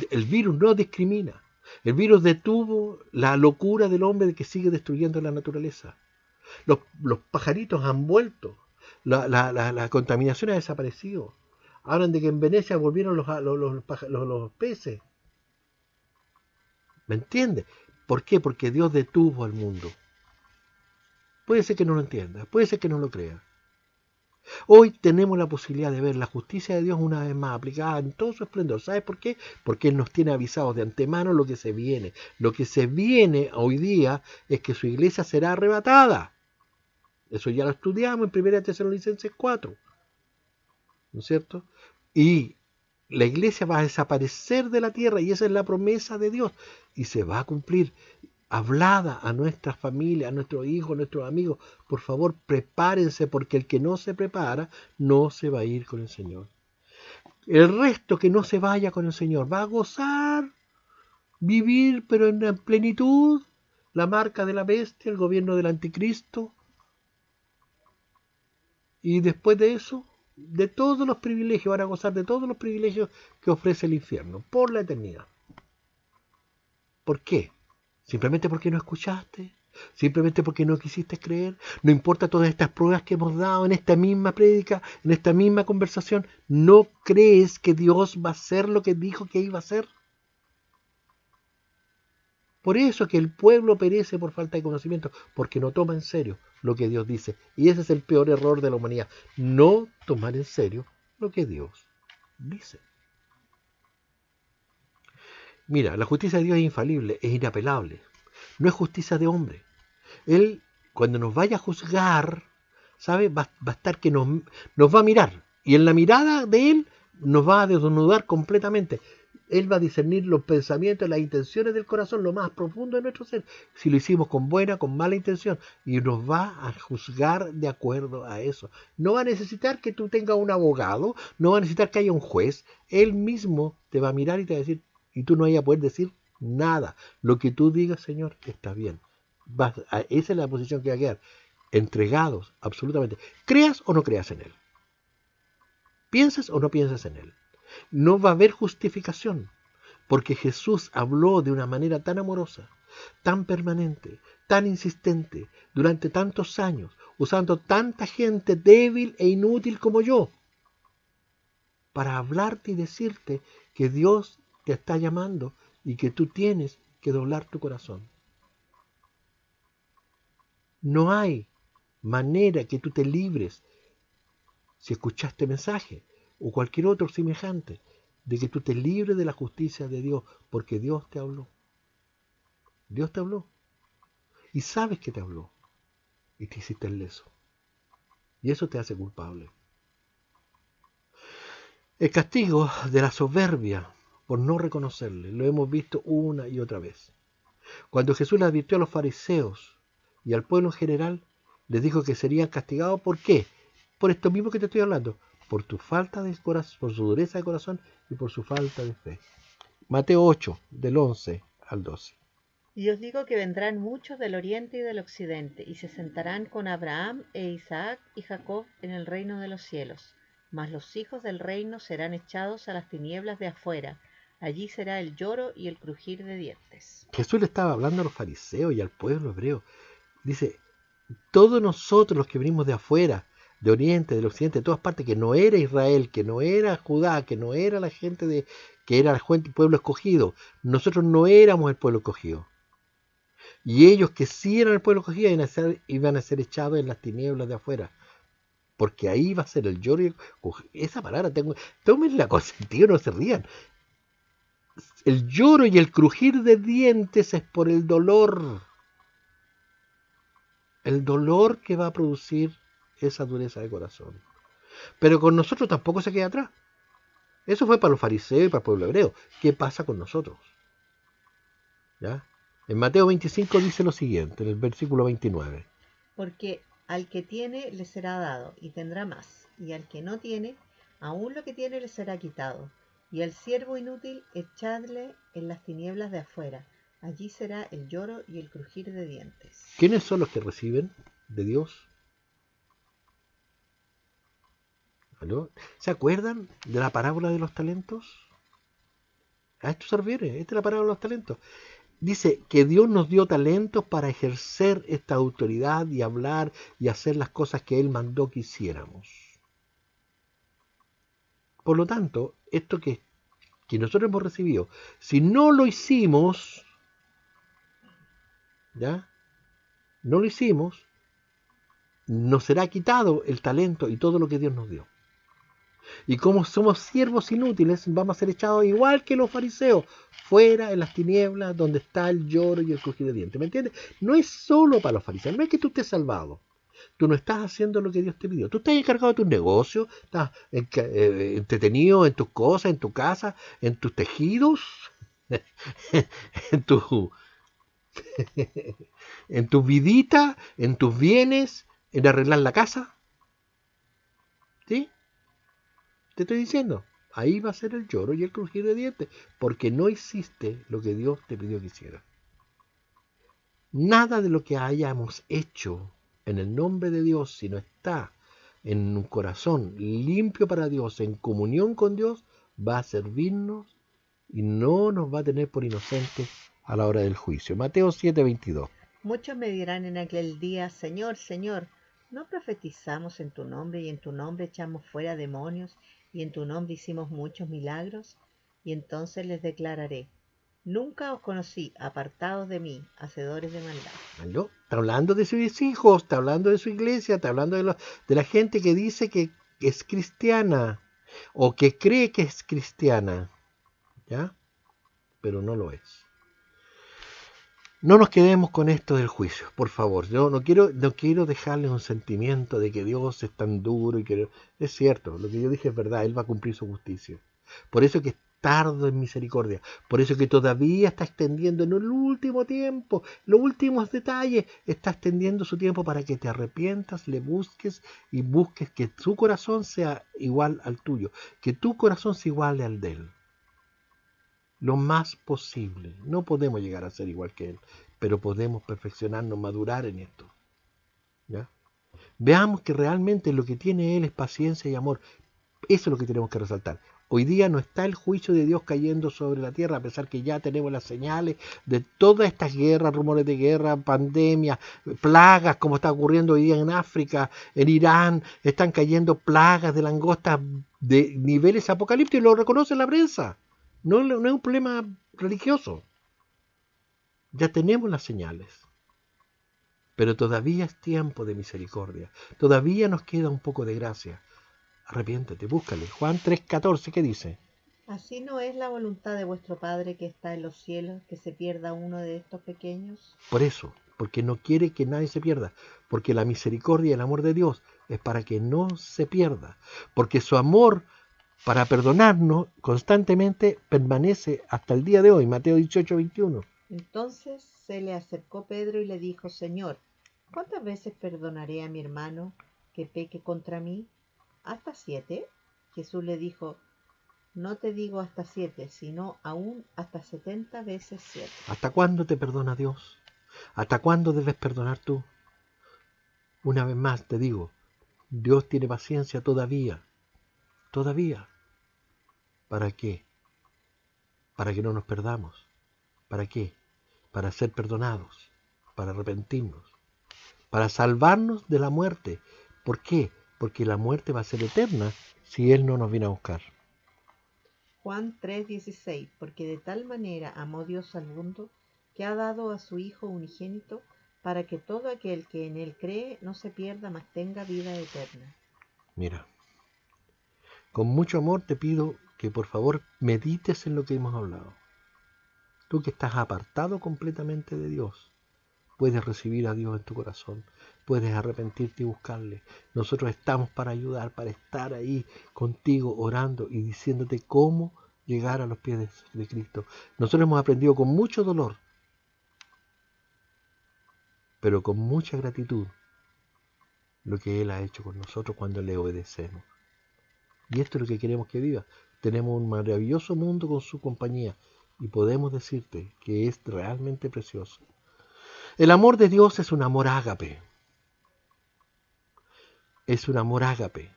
El virus no discrimina. El virus detuvo la locura del hombre de que sigue destruyendo la naturaleza. Los pajaritos han vuelto. La contaminación ha desaparecido. Hablan de que en Venecia volvieron los peces. ¿Me entiendes? ¿Por qué? Porque Dios detuvo al mundo. Puede ser que no lo entienda, puede ser que no lo crea. Hoy tenemos la posibilidad de ver la justicia de Dios una vez más aplicada en todo su esplendor. ¿Sabes por qué? Porque Él nos tiene avisados de antemano lo que se viene. Lo que se viene hoy día es que su iglesia será arrebatada. Eso ya lo estudiamos en 1 Tesalonicenses 4. ¿No es cierto? Y la iglesia va a desaparecer de la tierra y esa es la promesa de Dios. Y se va a cumplir. Hablada a nuestras familias, a nuestros hijos, a nuestros amigos. Por favor, prepárense porque el que no se prepara no se va a ir con el Señor. El resto que no se vaya con el Señor va a gozar, vivir, pero en plenitud, la marca de la bestia, el gobierno del anticristo. Y después de eso, de todos los privilegios, van a gozar de todos los privilegios que ofrece el infierno, por la eternidad. ¿Por qué? Simplemente porque no escuchaste, simplemente porque no quisiste creer. No importa todas estas pruebas que hemos dado en esta misma prédica, en esta misma conversación, ¿no crees que Dios va a hacer lo que dijo que iba a hacer? Por eso que el pueblo perece por falta de conocimiento, porque no toma en serio lo que Dios dice. Y ese es el peor error de la humanidad, no tomar en serio lo que Dios dice. Mira, la justicia de Dios es infalible, es inapelable. No es justicia de hombre. Él, cuando nos vaya a juzgar, ¿sabe? Va a estar que nos va a mirar. Y en la mirada de Él nos va a desnudar completamente. Él va a discernir los pensamientos, las intenciones del corazón, lo más profundo de nuestro ser. Si lo hicimos con buena, con mala intención. Y nos va a juzgar de acuerdo a eso. No va a necesitar que tú tengas un abogado. No va a necesitar que haya un juez. Él mismo te va a mirar y te va a decir, y tú no vas a poder decir nada. Lo que tú digas, Señor, está bien. Esa es la posición que va a quedar. Entregados, absolutamente. Creas o no creas en Él. Pienses o no pienses en Él. No va a haber justificación. Porque Jesús habló de una manera tan amorosa, tan permanente, tan insistente, durante tantos años, usando tanta gente débil e inútil como yo, para hablarte y decirte que Dios te está llamando y que tú tienes que doblar tu corazón. No hay manera que tú te libres, si escuchaste mensaje o cualquier otro semejante, de que tú te libres de la justicia de Dios, porque Dios te habló. Dios te habló. Y sabes que te habló. Y te hiciste el leso. Y eso te hace culpable. El castigo de la soberbia por no reconocerle, lo hemos visto una y otra vez. Cuando Jesús le advirtió a los fariseos y al pueblo en general, les dijo que serían castigados. ¿Por qué? Por esto mismo que te estoy hablando. Por tu falta de corazón, por su dureza de corazón y por su falta de fe. Mateo 8, del 11 al 12. Y os digo que vendrán muchos del oriente y del occidente, y se sentarán con Abraham e Isaac y Jacob en el reino de los cielos. Mas los hijos del reino serán echados a las tinieblas de afuera. Allí será el lloro y el crujir de dientes. Jesús le estaba hablando a los fariseos y al pueblo hebreo. Dice, todos nosotros los que venimos de afuera, de oriente, del occidente, de todas partes, que no era Israel, que no era Judá, que no era la gente que era el pueblo escogido, nosotros no éramos el pueblo escogido. Y ellos que sí eran el pueblo escogido iban a ser echados en las tinieblas de afuera. Porque ahí va a ser el lloro. Esa palabra, tómenla con sentido, no se rían. El lloro y el crujir de dientes es por el dolor. El dolor que va a producir esa dureza de corazón. Pero con nosotros tampoco se queda atrás. Eso fue para los fariseos y para el pueblo hebreo. ¿Qué pasa con nosotros? ¿Ya? En Mateo 25 dice lo siguiente, en el versículo 29. Porque al que tiene le será dado y tendrá más, y al que no tiene, aún lo que tiene le será quitado. Y al siervo inútil echadle en las tinieblas de afuera. Allí será el lloro y el crujir de dientes. ¿Quiénes son los que reciben de Dios? ¿Aló? ¿Se acuerdan de la parábola de los talentos? A esto se refiere, esta es la parábola de los talentos. Dice que Dios nos dio talentos para ejercer esta autoridad y hablar y hacer las cosas que Él mandó que hiciéramos. Por lo tanto, esto que nosotros hemos recibido, si no lo hicimos, ¿ya? No lo hicimos, nos será quitado el talento y todo lo que Dios nos dio. Y como somos siervos inútiles, vamos a ser echados igual que los fariseos, fuera en las tinieblas donde está el lloro y el crujir de dientes. ¿Me entiendes? No es solo para los fariseos, no es que tú estés salvado. Tú no estás haciendo lo que Dios te pidió. Tú estás encargado de tus negocios, estás entretenido en tus cosas, en tu casa, en tus tejidos, en tu, en tu vidita, en tus bienes, en arreglar la casa. ¿Sí? Te estoy diciendo, ahí va a ser el lloro y el crujir de dientes, porque no hiciste lo que Dios te pidió que hicieras. Nada de lo que hayamos hecho en el nombre de Dios, si no está en un corazón limpio para Dios, en comunión con Dios, va a servirnos y no nos va a tener por inocentes a la hora del juicio. Mateo 7:22. Muchos me dirán en aquel día, Señor, Señor, ¿no profetizamos en tu nombre y en tu nombre echamos fuera demonios y en tu nombre hicimos muchos milagros? Y entonces les declararé, nunca os conocí, apartados de mí, hacedores de maldad. ¿No? Está hablando de sus hijos, está hablando de su iglesia, está hablando de la gente que dice que es cristiana o que cree que es cristiana, ¿ya? Pero no lo es. No nos quedemos con esto del juicio, por favor. Yo no quiero dejarles un sentimiento de que Dios es tan duro y que es cierto, lo que yo dije es verdad, Él va a cumplir su justicia. Por eso que es tardo en misericordia, por eso que todavía está extendiendo en el último tiempo, los últimos detalles, está extendiendo su tiempo para que te arrepientas, le busques y busques que su corazón sea igual al tuyo, que tu corazón sea igual al de Él. Lo más posible. No podemos llegar a ser igual que Él, pero podemos perfeccionarnos, madurar en esto. ¿Ya? Veamos que realmente lo que tiene Él es paciencia y amor. Eso es lo que tenemos que resaltar. Hoy día no está el juicio de Dios cayendo sobre la tierra, a pesar que ya tenemos las señales de todas estas guerras, rumores de guerra, pandemias, plagas, como está ocurriendo hoy día en África, en Irán, están cayendo plagas de langostas de niveles apocalípticos, lo reconoce la prensa. No es un problema religioso. Ya tenemos las señales. Pero todavía es tiempo de misericordia. Todavía nos queda un poco de gracia. Arrepiéntete, búscale. Juan 3:14, ¿qué dice? ¿Así no es la voluntad de vuestro Padre que está en los cielos, que se pierda uno de estos pequeños? Por eso, porque no quiere que nadie se pierda. Porque la misericordia y el amor de Dios es para que no se pierda. Porque su amor para perdonarnos constantemente permanece hasta el día de hoy. Mateo 18:21. Entonces se le acercó Pedro y le dijo, Señor, ¿cuántas veces perdonaré a mi hermano que peque contra mí? ¿Hasta 7? Jesús le dijo, no te digo hasta 7, sino aún hasta 70 veces 7. ¿Hasta cuándo te perdona Dios? ¿Hasta cuándo debes perdonar tú? Una vez más te digo, Dios tiene paciencia todavía. Todavía. ¿Para qué? Para que no nos perdamos. ¿Para qué? Para ser perdonados, para arrepentirnos, para salvarnos de la muerte. ¿Por qué? Porque la muerte va a ser eterna si Él no nos viene a buscar. Juan 3:16, porque de tal manera amó Dios al mundo, que ha dado a su Hijo unigénito, para que todo aquel que en Él cree no se pierda, mas tenga vida eterna. Mira, con mucho amor te pido que por favor medites en lo que hemos hablado. Tú que estás apartado completamente de Dios, puedes recibir a Dios en tu corazón, puedes arrepentirte y buscarle. Nosotros estamos para ayudar, para estar ahí contigo orando y diciéndote cómo llegar a los pies de Cristo. Nosotros hemos aprendido con mucho dolor, pero con mucha gratitud, lo que Él ha hecho con nosotros cuando le obedecemos. Y esto es lo que queremos que viva. Tenemos un maravilloso mundo con su compañía y podemos decirte que es realmente precioso. El amor de Dios es un amor ágape. Es un amor ágape.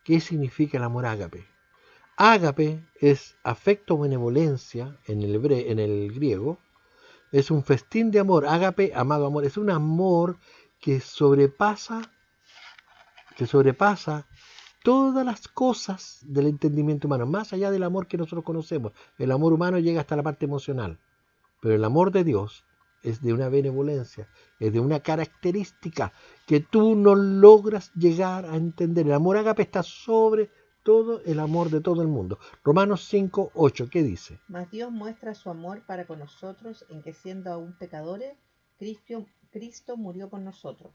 ¿Qué significa el amor ágape? Ágape es afecto o benevolencia en el griego. Es un festín de amor. Ágape, amado amor, es un amor que sobrepasa todas las cosas del entendimiento humano, más allá del amor que nosotros conocemos. El amor humano llega hasta la parte emocional, pero el amor de Dios es de una benevolencia, es de una característica que tú no logras llegar a entender. El amor ágape está sobre todo el amor de todo el mundo. Romanos 5:8, ¿qué dice? Mas Dios muestra su amor para con nosotros en que siendo aún pecadores, Cristo murió por nosotros.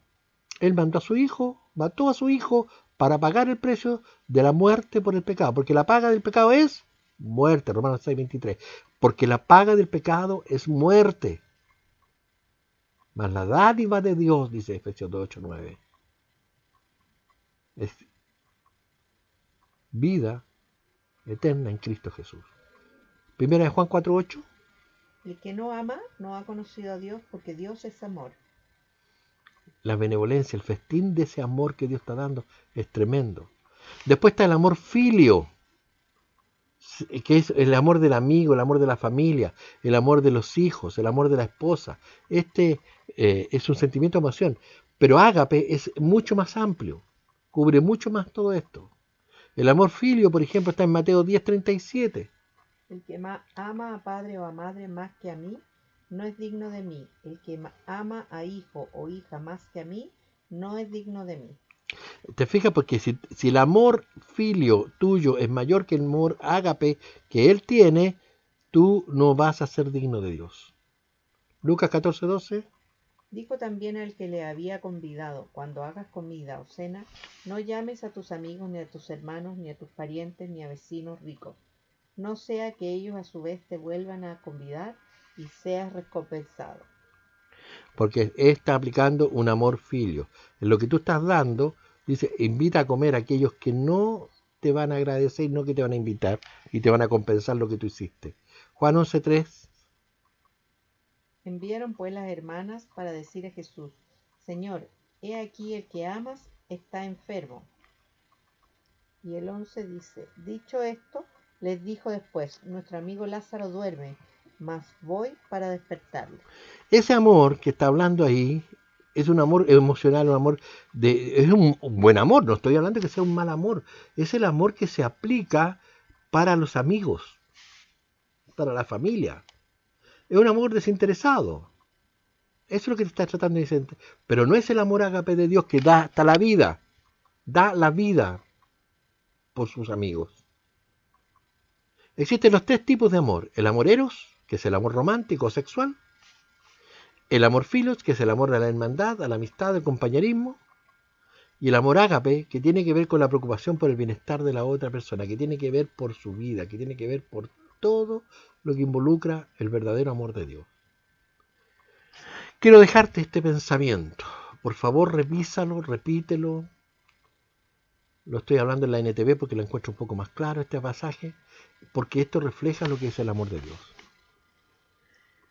Él mató a su hijo para pagar el precio de la muerte por el pecado, porque la paga del pecado es muerte, Romanos 6:23, porque la paga del pecado es muerte, mas la dádiva de Dios, dice Efesios 2:8-9, es vida eterna en Cristo Jesús. Primera de Juan 4:8. El que no ama no ha conocido a Dios, porque Dios es amor. La benevolencia, el festín de ese amor que Dios está dando es tremendo. Después está el amor filio, que es el amor del amigo, el amor de la familia, el amor de los hijos, el amor de la esposa. Es un sentimiento de emoción, pero ágape es mucho más amplio, cubre mucho más todo esto. El amor filio, por ejemplo, está en Mateo 10:37. El que ama a padre o a madre más que a mí, no es digno de mí. El que ama a hijo o hija más que a mí, no es digno de mí. ¿Te fijas? Porque si el amor filio tuyo es mayor que el amor ágape que él tiene, tú no vas a ser digno de Dios. Lucas 14:12. Dijo también al que le había convidado: cuando hagas comida o cena, no llames a tus amigos, ni a tus hermanos, ni a tus parientes, ni a vecinos ricos, no sea que ellos a su vez te vuelvan a convidar y seas recompensado. Porque está aplicando un amor filio. En lo que tú estás dando, dice, invita a comer a aquellos que no te van a agradecer, no que te van a invitar y te van a compensar lo que tú hiciste. Juan 11:3. Enviaron pues las hermanas para decir a Jesús: Señor, he aquí el que amas está enfermo. Y el 11 dice: dicho esto, les dijo después: nuestro amigo Lázaro duerme, mas voy para despertarle. Ese amor que está hablando ahí es un amor emocional, es un buen amor, no estoy hablando de que sea un mal amor, es el amor que se aplica para los amigos, para la familia. Es un amor desinteresado. Eso es lo que te está tratando de decir. Pero no es el amor ágape de Dios que da hasta la vida, da la vida por sus amigos. Existen los tres tipos de amor: el amor eros, que es el amor romántico o sexual; el amor filos, que es el amor de la hermandad, a la amistad, el compañerismo; y el amor ágape, que tiene que ver con la preocupación por el bienestar de la otra persona, que tiene que ver por su vida, que tiene que ver por todo lo que involucra el verdadero amor de Dios. Quiero dejarte este pensamiento. Por favor, revísalo, repítelo. Lo estoy hablando en la NTV porque lo encuentro un poco más claro este pasaje, porque esto refleja lo que es el amor de Dios.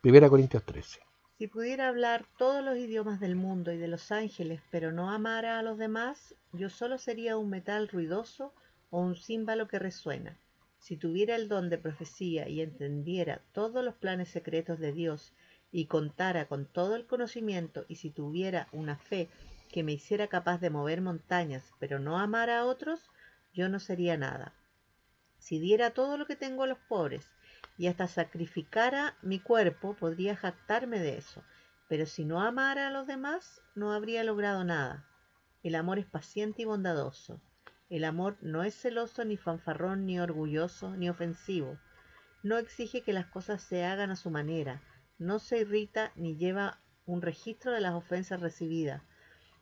1 Corintios 13. Si pudiera hablar todos los idiomas del mundo y de los ángeles, pero no amara a los demás, yo solo sería un metal ruidoso o un címbalo que resuena. Si tuviera el don de profecía y entendiera todos los planes secretos de Dios y contara con todo el conocimiento, y si tuviera una fe que me hiciera capaz de mover montañas, pero no amara a otros, yo no sería nada. Si diera todo lo que tengo a los pobres y hasta sacrificara mi cuerpo, podría jactarme de eso, pero si no amara a los demás, no habría logrado nada. El amor es paciente y bondadoso. El amor no es celoso, ni fanfarrón, ni orgulloso, ni ofensivo. No exige que las cosas se hagan a su manera. No se irrita ni lleva un registro de las ofensas recibidas.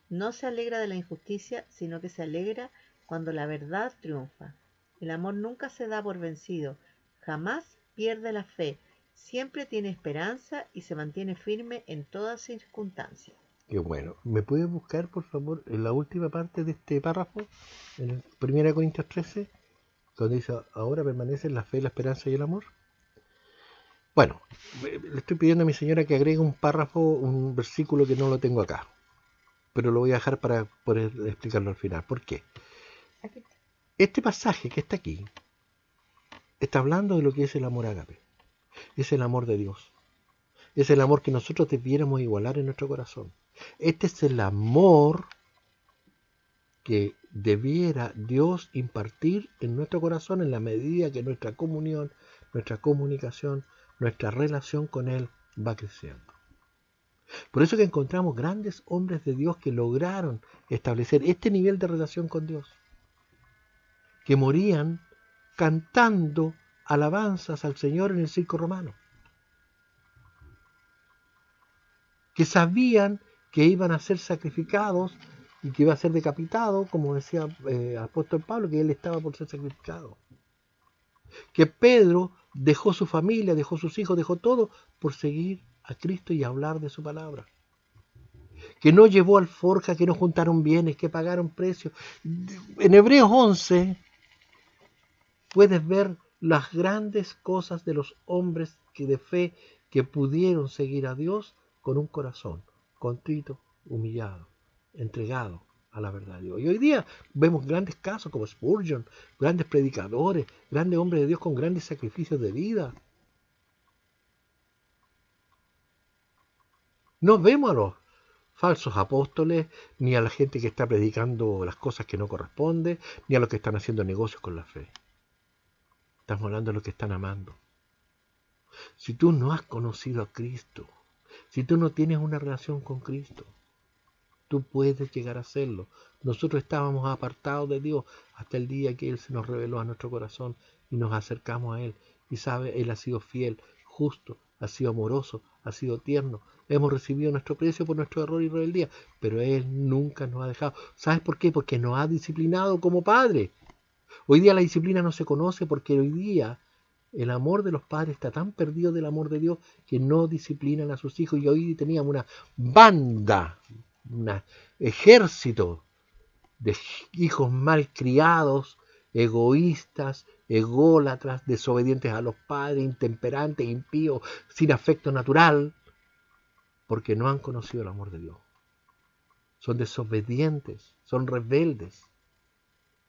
No se alegra de la injusticia, sino que se alegra cuando la verdad triunfa. El amor nunca se da por vencido, jamás pierde la fe, siempre tiene esperanza y se mantiene firme en todas circunstancias. Qué bueno. ¿Me puedes buscar, por favor, en la última parte de este párrafo, en el 1 Corintios 13, donde dice: ahora permanecen la fe, la esperanza y el amor? Bueno, le estoy pidiendo a mi señora que agregue un párrafo, un versículo que no lo tengo acá, pero lo voy a dejar para poder explicarlo al final. ¿Por qué? Aquí. Este pasaje que está aquí está hablando de lo que es el amor ágape. Es el amor de Dios. Es el amor que nosotros debiéramos igualar en nuestro corazón. Este es el amor que debiera Dios impartir en nuestro corazón en la medida que nuestra comunión, nuestra comunicación, nuestra relación con Él va creciendo. Por eso que encontramos grandes hombres de Dios que lograron establecer este nivel de relación con Dios, que morían cantando alabanzas al Señor en el circo romano, que sabían que iban a ser sacrificados y que iba a ser decapitado, como decía el apóstol Pablo, que él estaba por ser sacrificado. Que Pedro dejó su familia, dejó sus hijos, dejó todo por seguir a Cristo y hablar de su palabra. Que no llevó alforja, que no juntaron bienes, que pagaron precios. En Hebreos 11 puedes ver las grandes cosas de los hombres de fe que pudieron seguir a Dios con un corazón contrito, humillado, entregado a la verdad de Dios. Y hoy día vemos grandes casos como Spurgeon, grandes predicadores, grandes hombres de Dios con grandes sacrificios de vida. No vemos a los falsos apóstoles, ni a la gente que está predicando las cosas que no corresponden, ni a los que están haciendo negocios con la fe. Estamos hablando de los que están amando. Si tú no has conocido a Cristo, si tú no tienes una relación con Cristo, tú puedes llegar a hacerlo. Nosotros estábamos apartados de Dios hasta el día que Él se nos reveló a nuestro corazón y nos acercamos a Él. Y sabe, Él ha sido fiel, justo, ha sido amoroso, ha sido tierno. Hemos recibido nuestro precio por nuestro error y rebeldía, pero Él nunca nos ha dejado. ¿Sabes por qué? Porque nos ha disciplinado como padre. Hoy día la disciplina no se conoce porque hoy día el amor de los padres está tan perdido del amor de Dios que no disciplinan a sus hijos. Y hoy teníamos una banda, un ejército de hijos malcriados, egoístas, ególatras, desobedientes a los padres, intemperantes, impíos, sin afecto natural, porque no han conocido el amor de Dios. Son desobedientes, son rebeldes.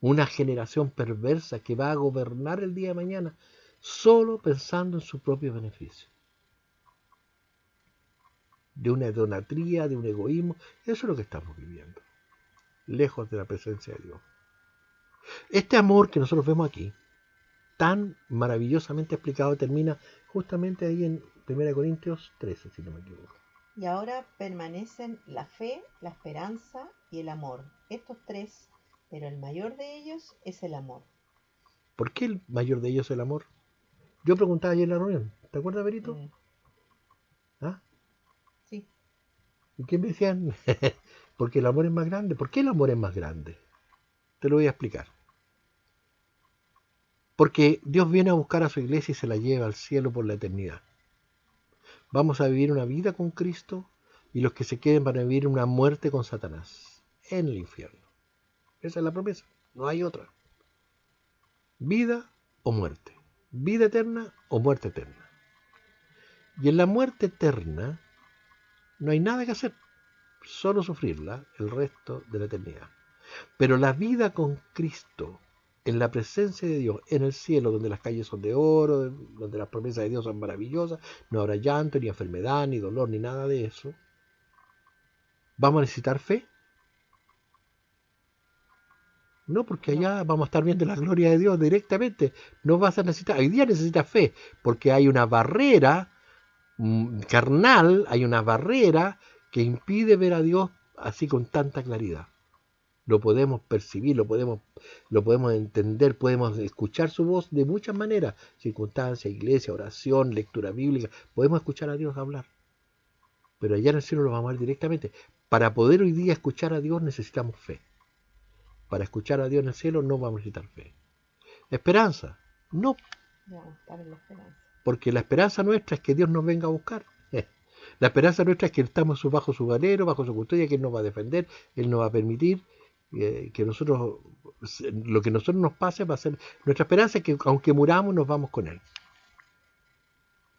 Una generación perversa que va a gobernar el día de mañana solo pensando en su propio beneficio. De una idolatría, de un egoísmo. Eso es lo que estamos viviendo, lejos de la presencia de Dios. Este amor que nosotros vemos aquí, tan maravillosamente explicado, termina justamente ahí en 1 Corintios 13, si no me equivoco. Y ahora permanecen la fe, la esperanza y el amor. Estos tres, pero el mayor de ellos es el amor. ¿Por qué el mayor de ellos es el amor? Yo preguntaba ayer en la reunión, ¿te acuerdas, Berito? ¿Ah? Sí. ¿Y qué me decían? Porque el amor es más grande. ¿Por qué el amor es más grande? Te lo voy a explicar. Porque Dios viene a buscar a su iglesia y se la lleva al cielo por la eternidad. Vamos a vivir una vida con Cristo y los que se queden van a vivir una muerte con Satanás en el infierno. Esa es la promesa, no hay otra. Vida o muerte. Vida eterna o muerte eterna. Y en la muerte eterna no hay nada que hacer, solo sufrirla el resto de la eternidad. Pero la vida con Cristo, en la presencia de Dios, en el cielo, donde las calles son de oro, donde las promesas de Dios son maravillosas, no habrá llanto, ni enfermedad, ni dolor, ni nada de eso. ¿Vamos a necesitar fe? No, porque allá vamos a estar viendo la gloria de Dios directamente. No vas a necesitar, hoy día necesitas fe, porque hay una barrera carnal, hay una barrera que impide ver a Dios así con tanta claridad. Lo podemos percibir, lo podemos entender, podemos escuchar su voz de muchas maneras, circunstancias, iglesia, oración, lectura bíblica, podemos escuchar a Dios hablar. Pero allá en el cielo lo vamos a ver directamente. Para poder hoy día escuchar a Dios necesitamos fe. Para escuchar a Dios en el cielo no vamos a necesitar fe. Esperanza, no. Porque la esperanza nuestra es que Dios nos venga a buscar. La esperanza nuestra es que estamos bajo su alero, bajo su custodia, que Él nos va a defender, Él nos va a permitir que nosotros, lo que a nosotros nos pase va a ser nuestra esperanza, es que aunque muramos nos vamos con Él.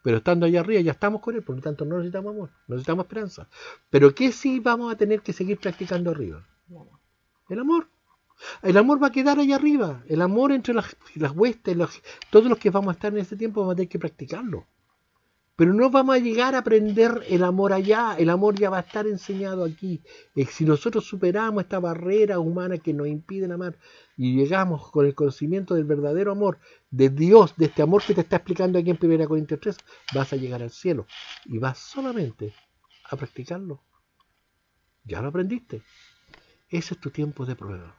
Pero estando allá arriba ya estamos con Él, por lo tanto no necesitamos amor, no necesitamos esperanza. Pero ¿qué sí vamos a tener que seguir practicando arriba? El amor. El amor va a quedar allá arriba. El amor entre las huestes, todos los que vamos a estar en ese tiempo vamos a tener que practicarlo. Pero no vamos a llegar a aprender el amor allá. El amor ya va a estar enseñado aquí. Si nosotros superamos esta barrera humana que nos impiden amar y llegamos con el conocimiento del verdadero amor de Dios, de este amor que te está explicando aquí en 1 Corintios 3, vas a llegar al cielo y vas solamente a practicarlo. Ya lo aprendiste. Ese es tu tiempo de prueba.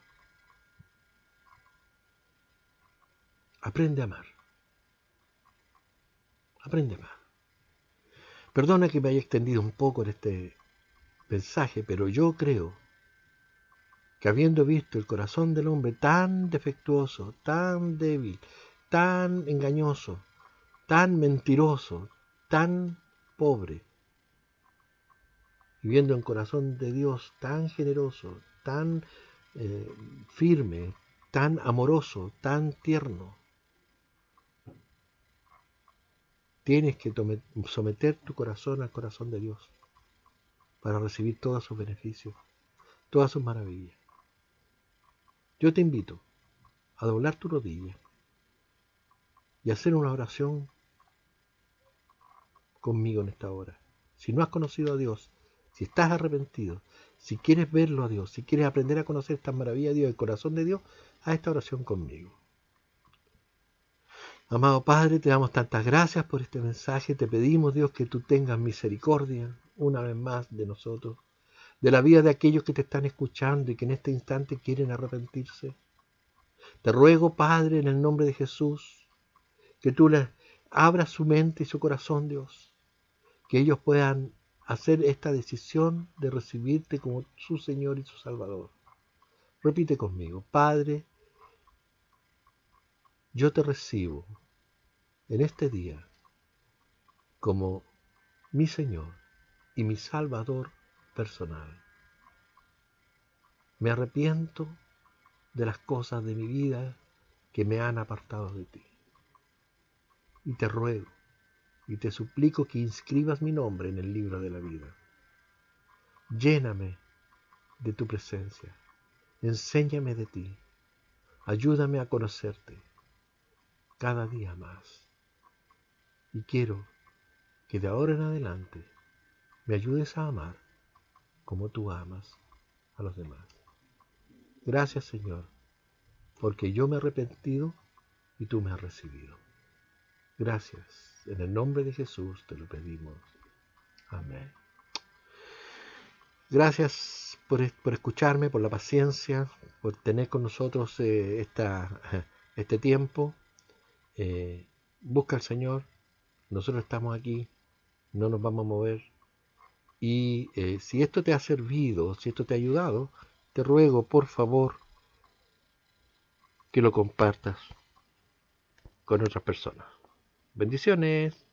Aprende a amar. Aprende a amar. Perdona que me haya extendido un poco en este mensaje, pero yo creo que habiendo visto el corazón del hombre tan defectuoso, tan débil, tan engañoso, tan mentiroso, tan pobre, y viendo el corazón de Dios tan generoso, tan firme, tan amoroso, tan tierno, tienes que someter tu corazón al corazón de Dios para recibir todos sus beneficios, todas sus maravillas. Yo te invito a doblar tu rodilla y hacer una oración conmigo en esta hora. Si no has conocido a Dios, si estás arrepentido, si quieres verlo a Dios, si quieres aprender a conocer esta maravilla de Dios, el corazón de Dios, haz esta oración conmigo. Amado Padre, te damos tantas gracias por este mensaje. Te pedimos, Dios, que tú tengas misericordia una vez más de nosotros, de la vida de aquellos que te están escuchando y que en este instante quieren arrepentirse. Te ruego, Padre, en el nombre de Jesús, que tú les abras su mente y su corazón, Dios, que ellos puedan hacer esta decisión de recibirte como su Señor y su Salvador. Repite conmigo: Padre, yo te recibo en este día como mi Señor y mi Salvador personal. Me arrepiento de las cosas de mi vida que me han apartado de ti. Y te ruego y te suplico que inscribas mi nombre en el libro de la vida. Lléname de tu presencia. Enséñame de ti. Ayúdame a conocerte cada día más. Y quiero que de ahora en adelante me ayudes a amar como tú amas a los demás. Gracias, Señor, porque yo me he arrepentido y tú me has recibido. Gracias. En el nombre de Jesús te lo pedimos. Amén. Gracias por escucharme, por la paciencia, por tener con nosotros este tiempo. Busca al Señor. Nosotros estamos aquí. No nos vamos a mover. Y si esto te ha servido, si esto te ha ayudado, te ruego, por favor, que lo compartas con otras personas. Bendiciones.